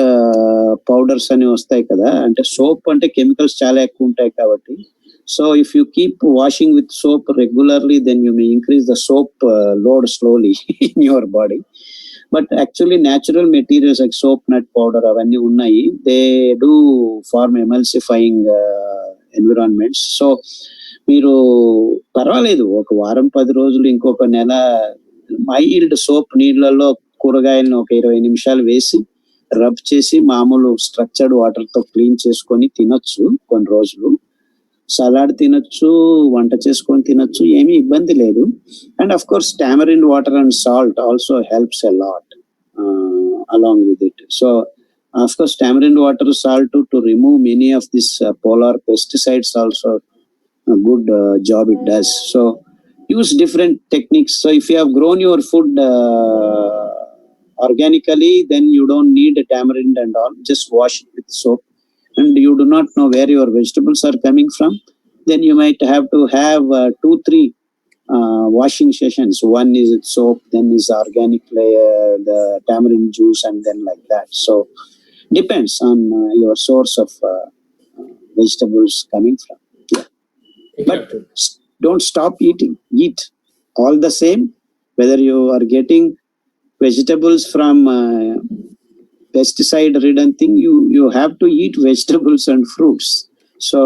powders అని వస్తాయి కదా, అంటే సోప్ అంటే కెమికల్స్ చాలా ఎక్కువ ఉంటాయి కాబట్టి. So if you keep washing with soap regularly, then you may increase the soap load slowly in your body. But actually natural materials like soap nut powder అవన్నీ ఉన్నాయి. They do form emulsifying environments. So మీరు పర్వాలేదు, ఒక వారం 10 రోజులు, ఇంకొక నెల mild soap నీళ్ళల్లో కూరగాయలను ఒక 20 నిమిషాలు వేసి రబ్ చేసి మామూలు స్ట్రక్చర్డ్ వాటర్ తో క్లీన్ చేసుకొని తినొచ్చు కొన్ని రోజులు. సలాడ్ తినొచ్చు, వంట చేసుకొని తినొచ్చు, ఏమీ ఇబ్బంది లేదు. And of course tamarind water and salt also helps a lot along with it. So of course tamarind water, salt to remove many of these polar pesticides also a good job it does. So use different techniques. So if you have grown your food organically, then you don't need a tamarind and all. Just wash it with soap. And you do not know where your vegetables are coming from, then you might have to have 2-3 washing sessions. One is with soap, then is organic layer, the tamarind juice, and then like that. So depends on your source of vegetables coming from. But don't stop eating. Eat all the same, whether you are getting vegetables from pesticide ridden thing, you have to eat vegetables and fruits. So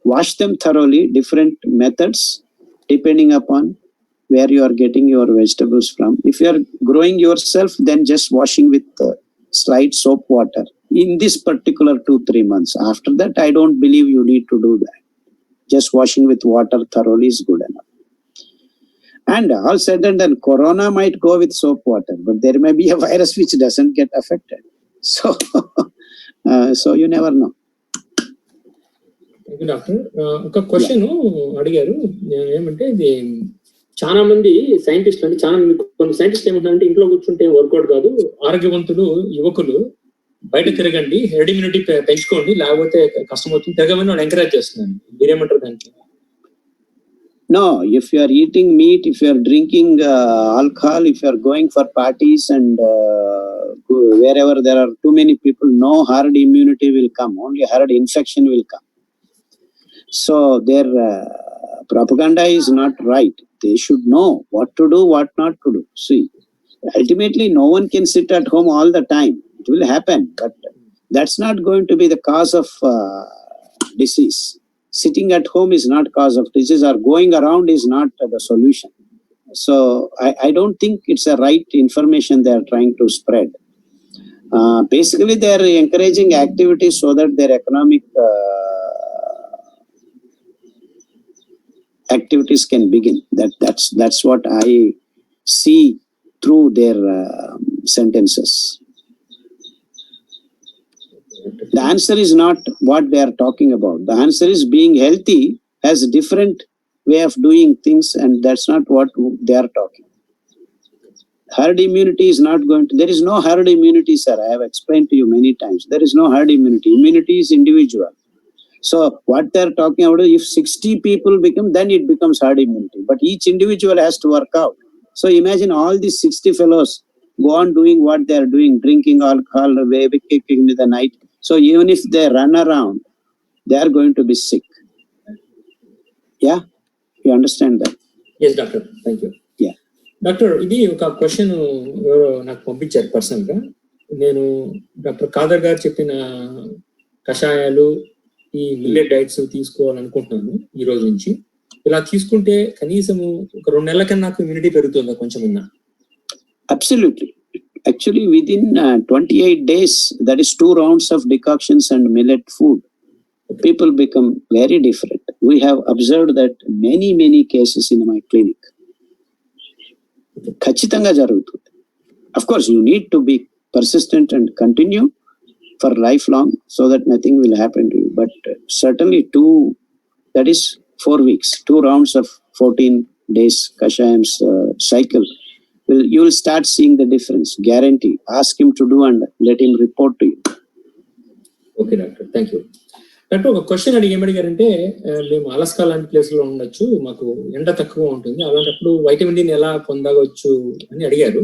wash them thoroughly. Different methods depending upon where you are getting your vegetables from. If you are growing yourself, then just washing with slight soap water in this particular 2-3 months. After that, I don't believe you need to do that. Just washing with water thoroughly is good enough. And all said and done, corona might go with soap water, but there may be a virus which doesn't get affected. So you never know. Thank you, Doctor. ఒక question అడిగారు ఏమంటే, ఇది చాలా మంది సైంటిస్టులు అంటే చాలా మంది కొన్ని సైంటిస్టులు ఏమంటారంటే, ఇంట్లో కూర్చుంటే వర్కౌట్ కాదు, ఆరోగ్యవంతులు యువకులు బయట తిరగండి, హెర్డ్ ఇమ్యూనిటీ పెంచుకోండి, లేకపోతే కష్టం అవుతుంది, తిరగమని వాళ్ళు ఎంకరేజ్ చేస్తున్నారు. మీరేమంటారు దానికి? No, if you are eating meat, if you are drinking alcohol, if you are going for parties and wherever there are too many people, no herd immunity will come. Only herd infection will come. So their propaganda is not right. They should know what to do, what not to do. See, ultimately, no one can sit at home all the time. It will happen, but that's not going to be the cause of disease. Sitting at home is not cause of disease, or going around is not the solution. So I don't think it's a right information they are trying to spread. Basically, they are encouraging activities so that their economic activities can begin. That's what I see through their sentences. The answer is not what they are talking about. The answer is being healthy has a different way of doing things, and that's not what they are talking. Herd immunity is not going to, there is no herd immunity, sir. I have explained to you many times. There is no herd immunity. Immunity is individual. So what they are talking about, if 60 people become, then it becomes herd immunity. But each individual has to work out. So imagine all these 60 fellows go on doing what they are doing, drinking alcohol, kicking in the night. So even if they run around, they are going to be sick. Yeah, you understand that? Yes, doctor. Thank you. Yeah. Doctor, ఇది ఒక question ఎవరో నాకు పంపించారు personal గా. నేను doctor Khader గారు చెప్పిన కషాయాలు, ఈ మిల్లెట్ డైట్స్ తీసుకోవాలనుకుంటున్నాను ఈ రోజు నుంచి. ఇలా తీసుకుంటే కనీసము ఒక 2 నెలల కన్నా నాకు ఇమ్యూనిటీ పెరుగుతుందా కొంచెం ఉన్నా? Absolutely. Actually, within 28 days, that is 2 rounds of decoctions and millet food, people become very different. We have observed that many cases in my clinic. ఖచ్చితంగా జరుగుతుంది. Of course, you need to be persistent and continue for lifelong so that nothing will happen to you. But certainly 4 weeks, 2 rounds of 14 days Kashayam's cycle, you will start seeing the difference. Guarantee. Ask him to do and let him report to you. Okay doctor, thank you. Doctor, ఒక question ఏమడిగారంటే, మేము Alaska లాంటి place లో ఉండొచ్చు, మాకు ఎండ తక్కువ ఉంటుంది, అలాంటప్పుడు వైటమిన్ డి ఎలా పొందవచ్చు అని అడిగారు.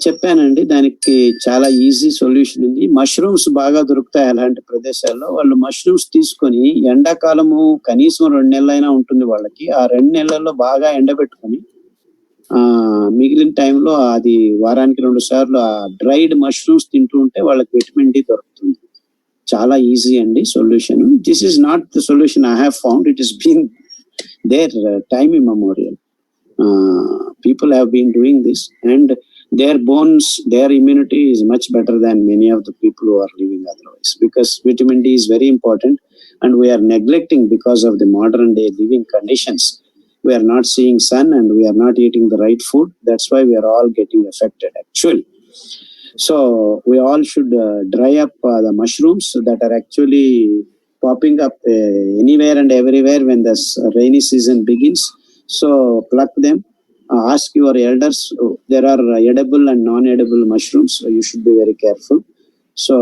చెప్పానండి, దానికి చాలా ఈజీ సొల్యూషన్ ఉంది. మష్రూమ్స్ బాగా దొరుకుతాయి అలాంటి ప్రదేశాల్లో. వాళ్ళు మష్రూమ్స్ తీసుకొని ఎండాకాలము కనీసం 2 నెలలైనా ఉంటుంది వాళ్ళకి. ఆ 2 నెలల్లో బాగా ఎండబెట్టుకొని మిగిలిన టైంలో అది వారానికి 2 సార్లు ఆ డ్రైడ్ మష్రూమ్స్ తింటూ ఉంటే వాళ్ళకి విటమిన్ డి దొరుకుతుంది. చాలా ఈజీ అండి solution. This is not the solution I have found. It is been there time immemorial. People have been doing this, and their bones, their immunity is much better than many of the people who are living otherwise, because vitamin D is very important, and we are neglecting because of the modern day living conditions. We are not seeing sun and we are not eating the right food. That's why we are all getting affected actually. So we all should dry up the mushrooms that are actually popping up anywhere and everywhere when the rainy season begins. So pluck them. Ask your elders. There are edible and non-edible mushrooms, so you should be very careful. So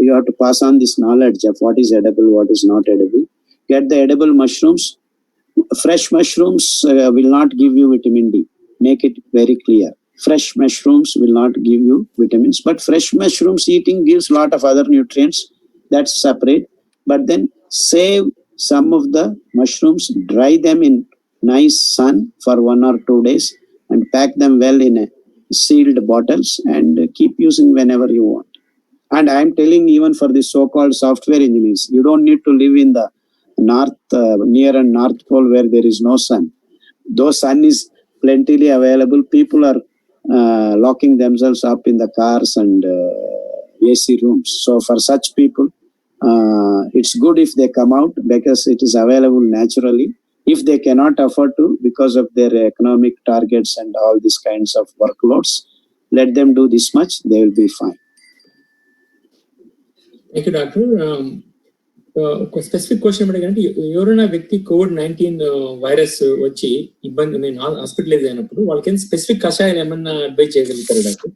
you have to pass on this knowledge of what is edible, what is not edible. Get the edible mushrooms. Fresh mushrooms will not give you vitamin D. Make it very clear. Fresh mushrooms will not give you vitamins, but fresh mushrooms eating gives a lot of other nutrients. That's separate. But then save some of the mushrooms, dry them in nice sun for 1 or 2 days, and pack them well in a sealed bottles and keep using whenever you want. And I am telling, even for the so-called software engineers, you don't need to live in the north, near and north pole where there is no sun. Though sun is plentifully available, people are locking themselves up in the cars and AC rooms. So for such people, it's good if they come out because it is available naturally. If they cannot afford to because of their economic targets and all these kinds of workloads, let them do this much, they will be fine. Thank you, doctor. ఒక specific question ఏమంటే, ఎవరైనా వ్యక్తి COVID-19 virus వచ్చి ఇబ్బంది hospitalise అయినప్పుడు వాళ్ళకి specific కషాయాలు ఏమన్నా advise చేయగలుగుతారు డాక్టర్?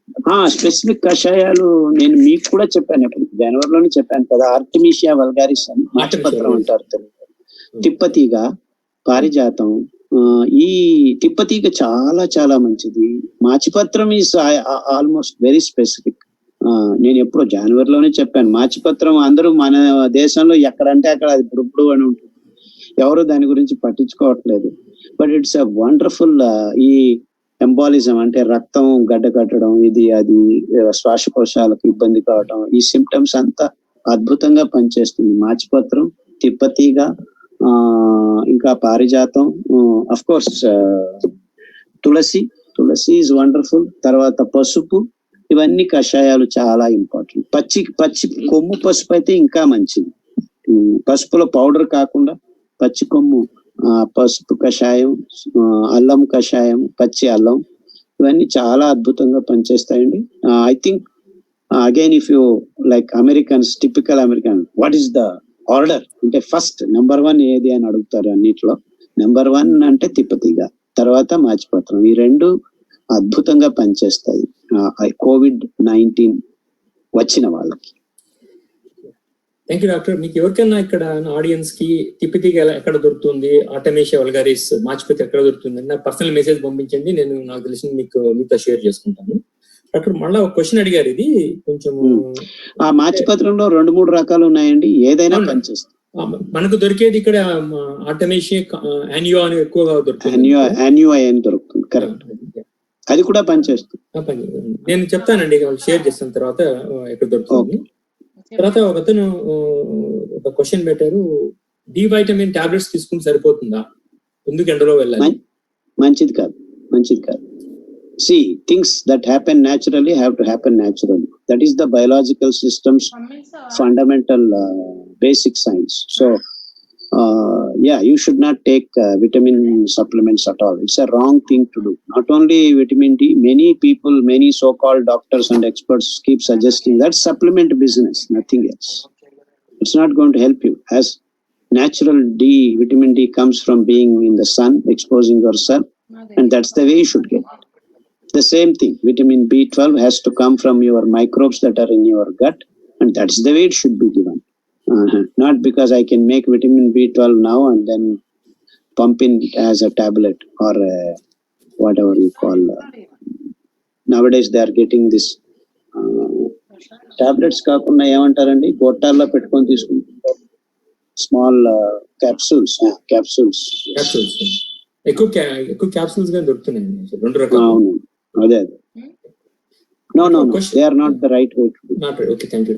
స్పెసిఫిక్ కషాయాలు నేను మీకు కూడా చెప్పాను, జనవరిలోనే చెప్పాను కదా. ఆర్టిమిషియా వల్గారిస్ అని మాటపత్రం అంటారు తెలుగు. తిప్పతీగ, పారిజాతం, ఈ తిప్పతీగ చాలా చాలా మంచిది. మాచిపత్రం ఈస్ ఆల్మోస్ట్ వెరీ స్పెసిఫిక్. నేను ఎప్పుడో జనవరిలోనే చెప్పాను, మాచిపత్రం అందరూ మన దేశంలో ఎక్కడంటే అక్కడ అది బుడుబుడు అని ఉంటుంది, ఎవరు దాని గురించి పట్టించుకోవట్లేదు. But it's a wonderful. ఈ ఎంబాలిజం అంటే రక్తం గడ్డ కట్టడం, ఇది అది శ్వాసకోశాలకు ఇబ్బంది కావడం, ఈ సిమ్టమ్స్ అంతా అద్భుతంగా పనిచేస్తుంది మాచిపత్రం, తిప్పతీగ, ఇంకా పారిజాతం, of course tulsi is wonderful. తర్వాత పసుపు, ఇవన్నీ కషాయాలు చాలా ఇంపార్టెంట్. పచ్చి కొమ్ము పసుపు అయితే ఇంకా మంచిది. పసుపులో పౌడర్ కాకుండా పచ్చి కొమ్ము పసుపు కషాయం, అల్లం కషాయం, పచ్చి అల్లం, ఇవన్నీ చాలా అద్భుతంగా పనిచేస్తాయండి. I think again if you like Americans, typical American, what is the order అంటే ఫస్ట్ నెంబర్ 1 ఏది అని అడుగుతారు అన్నిట్లో. నెంబర్ 1 అంటే తిప్పతీగ, తర్వాత మాచిపత్రం. ఈ రెండు అద్భుతంగా పనిచేస్తాయి COVID-19 వచ్చిన వాళ్ళకి. Thank you doctor. మీకు ఎవరికైనా ఇక్కడ ఆడియన్స్ కి తిప్పతీగ ఎక్కడ దొరుకుతుంది, ఆర్టెమిషియా వల్గారిస్, మాచిపత్రి ఎక్కడ దొరుకుతుంది అని పర్సనల్ మెసేజ్ పంపించండి, నేను నాకు తెలిసిన మీతో షేర్ చేసుకుంటాను. డాక్టర్ మళ్ళీ ఒక క్వశ్చన్ అడిగారు, ఇది కొంచెం ఆ మాచిపత్రంలో 2-3 రకాలు ఉన్నాయండి, ఏదైనా పనిచేస్తుంది. మనకు దొరికేది ఇక్కడ ఆర్టెమిషియా యాన్యువా అని ఎక్కువగా దొరుకుతుంది. యాన్యువా అని దొరుకుతుంది, కరెక్ట్. అది కూడా పనిచేస్తుంది. నేను చెప్తానండి, షేర్ చేస్తాను తర్వాత ఎక్కడ దొరుకుతుంది. తర్వాత ఒకతను ఒక క్వశ్చన్ పెట్టారు, డి వైటమిన్ టాబ్లెట్స్ తీసుకుంటే సరిపోతుందా, ఎందుకు ఎండలో వెళ్ళాలి? మంచిది కాదు. See, things that happen naturally have to happen naturally. That is the biological system's fundamental basic science. So yeah, you should not take vitamin supplements at all. It's a wrong thing to do. Not only vitamin D, many people, many so-called doctors and experts keep suggesting that supplement business, nothing else. It's not going to help you, as natural vitamin D comes from being in the sun, exposing yourself, and that's the way you should get it. The same thing, vitamin B12 has to come from your microbes that are in your gut, and that's the way it should be given. Not because I can make vitamin B12 now and then pump in as a tablet or whatever you call. Nowadays they are getting this tablets కాకుండా ఏమంటారండి, గొట్టాల్లో పెట్టుకొని తీసుకుంటారు, small capsules. ఎక్కువ capsules గా దొరుకుతున్నాయి, 2 రకాలు. అవును, అదే. No, they are not the right way to do. Not right. Okay, thank you.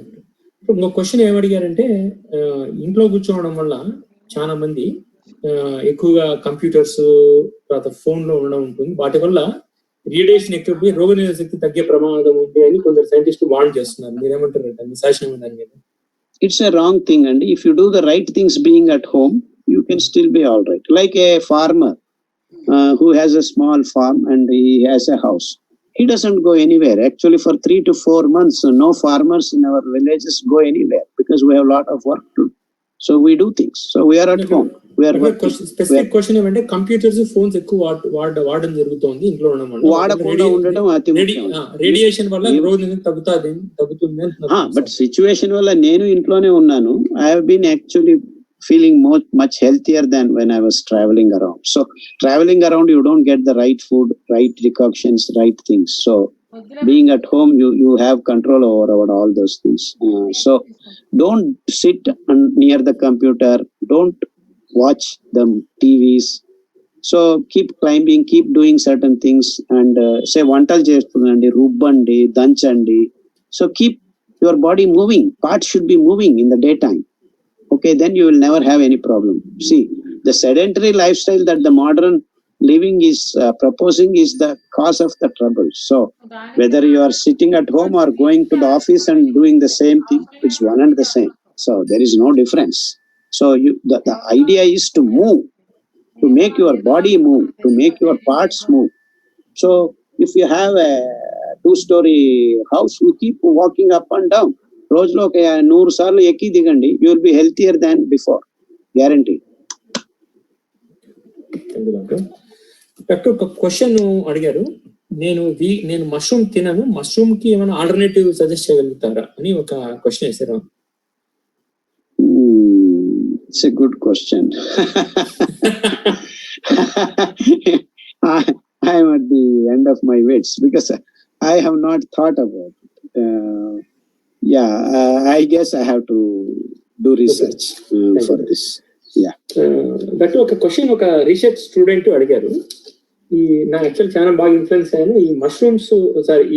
ఇంకో క్వశ్చన్ ఏమడిగారంటే, ఇంట్లో కూర్చోవడం వల్ల చాలా మంది ఎక్కువగా కంప్యూటర్స్ తర్వాత ఫోన్ లో ఉండడం ఉంటుంది, వాటి వల్ల రేడియేషన్ ఎక్కువ రోగ నిరోధక శక్తి తగ్గే ప్రమాదం ఉంది అని కొందరు సైంటిస్టులు వార్న్ చేస్తున్నారు. మీరేమంటారు మీ సజెషన్ దాని మీద? It's a wrong thing, and if you do the right things being at home, you can still be all right. Like a farmer who has a small farm and he has a house, he doesn't go anywhere. Actually, for 3 to 4 months, no farmers in our villages go anywhere because we have a lot of work to do. So we do things. So we are at home. We are working. Specific question ఏమంటే computers, phones ఎక్కువ వాడడం జరుగుతోంది ఇంట్లో ఉండడం వల్ల. వాడకుండా ఉండడం అతి ముఖ్యం. రేడియేషన్ వల్ల రోజు తగ్గుతుంది. బట్ సిచ్యువేషన్ వల్ల నేను ఇంట్లోనే ఉన్నాను. I have been actually feeling much healthier than when I was traveling around. So traveling around, you don't get the right food, right decoctions, right things. So being at home, you have control over all those things. So don't sit near the computer, don't watch the TVs. So keep climbing, keep doing certain things, and say vantal chestunandi, rubbandi, danchandi. So keep your body moving. Parts should be moving in the daytime. Okay, then you will never have any problem. See, the sedentary lifestyle that the modern living is proposing is the cause of the trouble. So whether you are sitting at home or going to the office and doing the same thing, it's one and the same. So there is no difference. So the idea is to move, to make your body move, to make your parts move. So if you have a 2-story house, you keep walking up and down. రోజులో 100 సార్లు ఎక్కి దిగండి, you will be healthier than before, guarantee. Doctor ఒక question అడిగారు, నేను mushroom తినను, mushroom కి ఏమైనా ఆల్టర్నేటివ్ సజెస్ట్ చేయగలుగుతారా అని ఒక క్వశ్చన్ వేశారు. It's a good question. I am at the end of my wits because I have not thought about it. I guess I have to do research for this. That ఒక question ఒక research student అడిగారు. ఈ నా actual చాలా బాగా influence అయ్యాను. ఈ mushrooms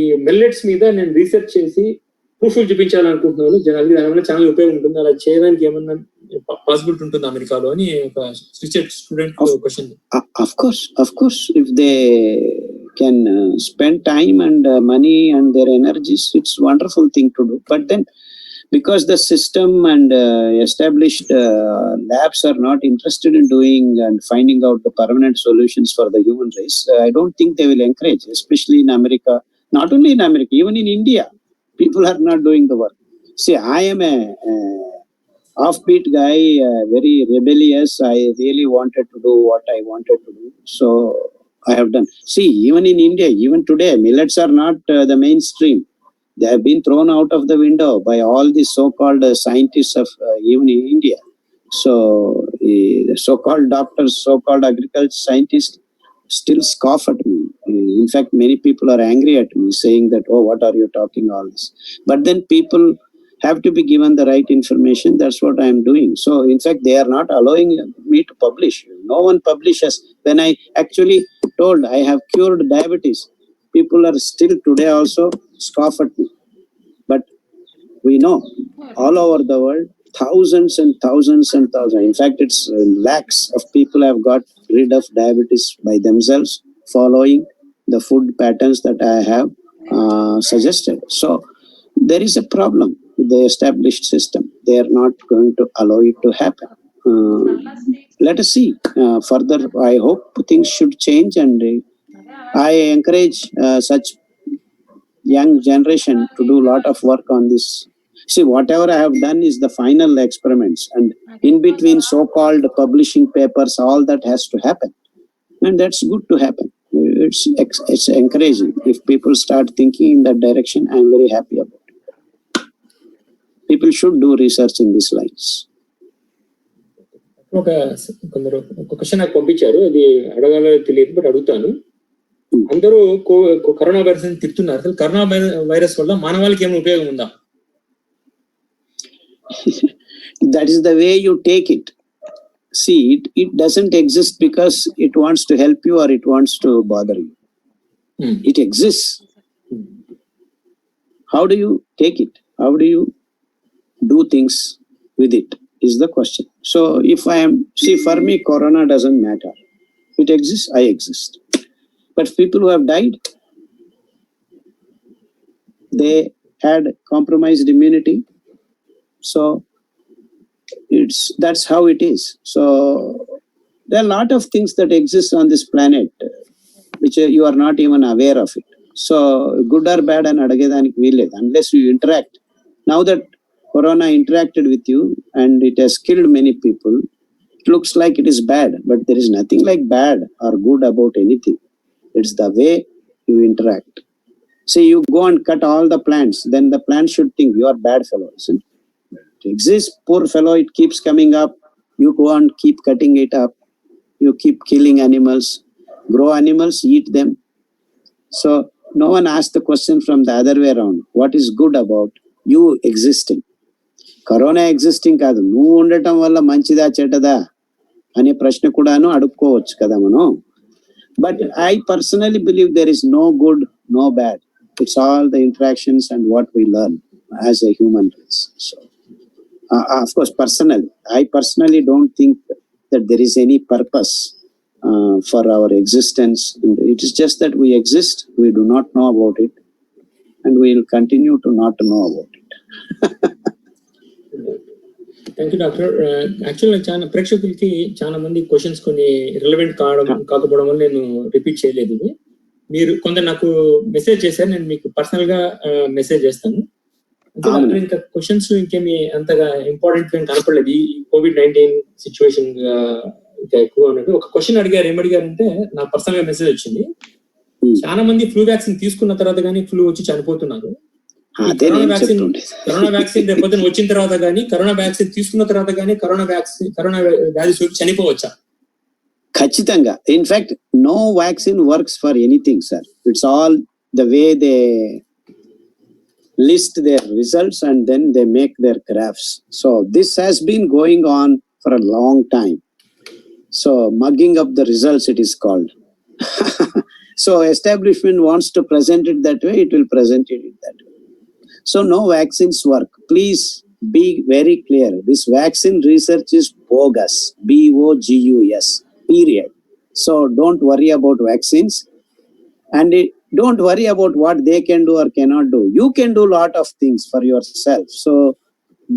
ఈ మిల్లెట్స్ మీద నేను రీసెర్చ్ చేసి ప్రూఫ్లు చూపించాలనుకుంటున్నాను జనాలకి, దానివల్ల చాలా ఉపయోగం ఉంటుంది, అలా చేయడానికి ఏమన్నా పాసిబిలిటీ ఉంటుంది అమెరికాలో అని ఒక research student question. Of course, if they can spend time and money and their energies, it's a wonderful thing to do. But then, because the system and established labs are not interested in doing and finding out the permanent solutions for the human race, I don't think they will encourage, especially in America. Not only in America, even in India, people are not doing the work. See, I am a offbeat guy, very rebellious. I really wanted to do what I wanted to do, so I have done. See, even in India, even today, millets are not the mainstream. They have been thrown out of the window by all these so-called scientists of even in India. So the so-called doctors, so-called agriculture scientists still scoff at me. In fact, many people are angry at me, saying that, oh, what are you talking all this? But then people have to be given the right information. That's what I am doing. So in fact, they are not allowing me to publish. No one publishes. When I actually told I have cured diabetes, people are still today also scoff at me. But we know all over the world, thousands and thousands and thousands, in fact it's lakhs of people have got rid of diabetes by themselves, following the food patterns that I have suggested. So there is a problem with the established system. They are not going to allow it to happen. Let us see. Further, I hope things should change, and I encourage such young generation to do a lot of work on this. See, whatever I have done is the final experiments, and in between so-called publishing papers, all that has to happen, and that's good to happen. It's encouraging. If people start thinking in that direction, I am very happy about it. People should do research in these lines. కొందరు ఒక question నాకు పంపించారు, అది అడగాలో తెలియదు, but అడుగుతాను. అందరూ corona virus అని తిడుతున్నారు. అసలు కరోనా వైరస్ వల్ల మానవాళికి ఏమైనా ఉపయోగం ఉందా? That is the way you take it. See, it doesn't exist because it wants to help you or it wants to bother you. It exists. How do you take it? How do you do things with it is the question. So if for me, corona doesn't matter. It exists, I exist. But people who have died, they had compromised immunity. So that's how it is. So there are a lot of things that exist on this planet which you are not even aware of it. So good or bad and adagedanik veeled unless you interact. Now that corona interacted with you and it has killed many people, it looks like it is bad, but there is nothing like bad or good about anything. It's the way you interact. See, you go and cut all the plants, then the plant should think you are bad fellow, isn't it? It exists, poor fellow, it keeps coming up. You go and keep cutting it up. You keep killing animals, grow animals, eat them. So no one asked the question from the other way around. What is good about you existing? Corona existing కాదు, నువ్వు ఉండటం వల్ల మంచిదా చెడ్డదా అనే ప్రశ్న కూడాను అడుక్కోవచ్చు కదా మనం. But I personally believe there is no good, no bad. It's all the interactions and what we learn as a human race. So, of course, I personally don't think that there is any purpose for our existence. It is just that we exist, we do not know about it, and we will continue to not know about it. Thank you doctor. యాక్చువల్గా చాలా ప్రేక్షకులకి చాలా మంది questions కొన్ని relevant కాకపోవడం వల్ల నేను repeat చేయలేదు. ఇది మీరు కొందరు నాకు మెసేజ్ చేశారు, నేను మీకు పర్సనల్ గా మెసేజ్ చేస్తాను. అంటే ఇంకా క్వశ్చన్స్ ఇంకేమి అంతగా ఇంపార్టెంట్ ఏం కనపడలేదు ఈ COVID-19 సిచ్యువేషన్ ఇంకా ఎక్కువ ఉన్నట్టు. ఒక క్వశ్చన్ అడిగారు, ఏమడిగారంటే నాకు పర్సనల్ గా మెసేజ్ వచ్చింది. చాలా మంది ఫ్లూ వ్యాక్సిన్ తీసుకున్న తర్వాత కానీ ఫ్లూ వచ్చి చనిపోతున్నారు. కరోనా వ్యాక్సిన్ రేపొద్దున వచ్చిన తర్వాత కానీ, కరోనా వ్యాక్సిన్ తీసుకున్న తర్వాత కానీ కరోనా వ్యాధి సోకి చనిపోవచ్చా? ఖచ్చితంగా. In fact no vaccine works for anything sir. It's all the way they list their results and then they make their graphs. So this has been going on for a long time. So mugging up the results, it is called. So establishment wants to present it that way, it will present it that way. So no vaccines work. Please be very clear. This vaccine research is bogus. BOGUS. Period. So don't worry about vaccines. And don't worry about what they can do or cannot do. You can do a lot of things for yourself. So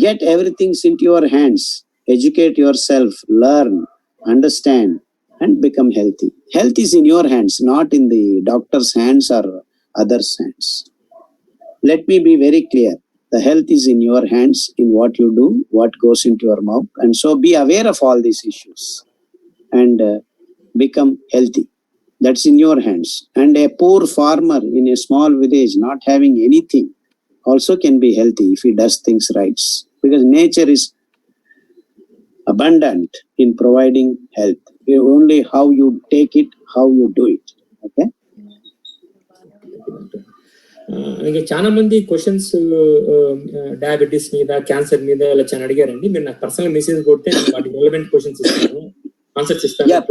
get everything into your hands. Educate yourself, learn, understand, and become healthy. Health is in your hands, not in the doctor's hands or others' hands. Let me be very clear. The health is in your hands, in what you do, what goes into your mouth. And so be aware of all these issues and become healthy. That's in your hands. And a poor farmer in a small village not having anything also can be healthy if he does things right. Because nature is abundant in providing health. Only how you take it, how you do it. Okay? ఇంకా చాలా మంది questions diabetes మీద, cancer మీద ఇలా చాలా అడిగారండి. మీరు నాకు పర్సనల్ మెసేజ్ కొడితే వాటికి రెలవెంట్ క్వశ్చన్స్ ఇస్తాను, ఆన్సర్స్ ఇస్తాను. Yeah,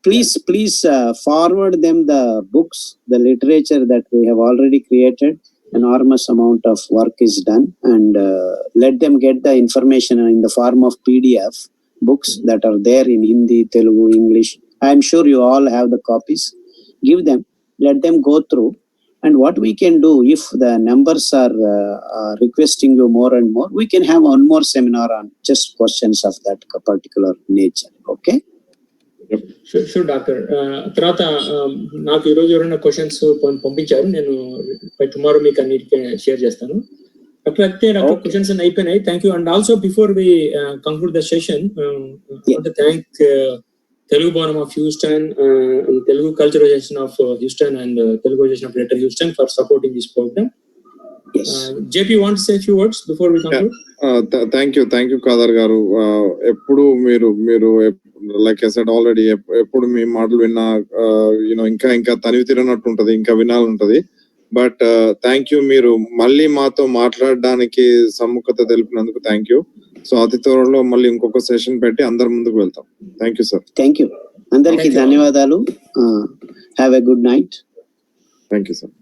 please forward them the books, the literature that we have already created. Enormous amount of work is done, and let them get the information in the form of PDF books that are there in Hindi, Telugu, English. I am sure you all have the copies. Give them, let them go through. And what we can do, if the numbers are requesting you more and more, we can have one more seminar on just questions of that particular nature. Okay? Sure doctor. తర్వాత నాకు ఈరోజు ఎవరైనా questions పంపించారు, నేను by tomorrow మీకు అన్నిటికీ share చేస్తాను. Doctor అయితే డాక్టర్ క్వశ్చన్స్ అన్ని అయిపోయినాయి. Thank you. And also before we conclude the session, thank Telugu Bhavanam of Houston, Telugu culturization of Houston and Telugu association of greater Houston for supporting this program. JP, want to say a few words before we conclude? Thank you Khader garu. ఎప్పుడు మీరు like I said already, ఎప్పుడు మీ మాటలు విన్నా ఇంకా తనివి తీరనట్టు ఉంటది, ఇంకా వినాలంటది. But thank you, మీరు మళ్ళీ మాతో మాట్లాడడానికి సముఖత తెలిపినందుకు థ్యాంక్ యూ. సో అతి త్వరలో మళ్ళీ ఇంకొక సెషన్ పెట్టి అందరి ముందుకు వెళ్తాం. Thank you sir. Thank you అందరికి ధన్యవాదాలు. Have a good night. Thank you sir.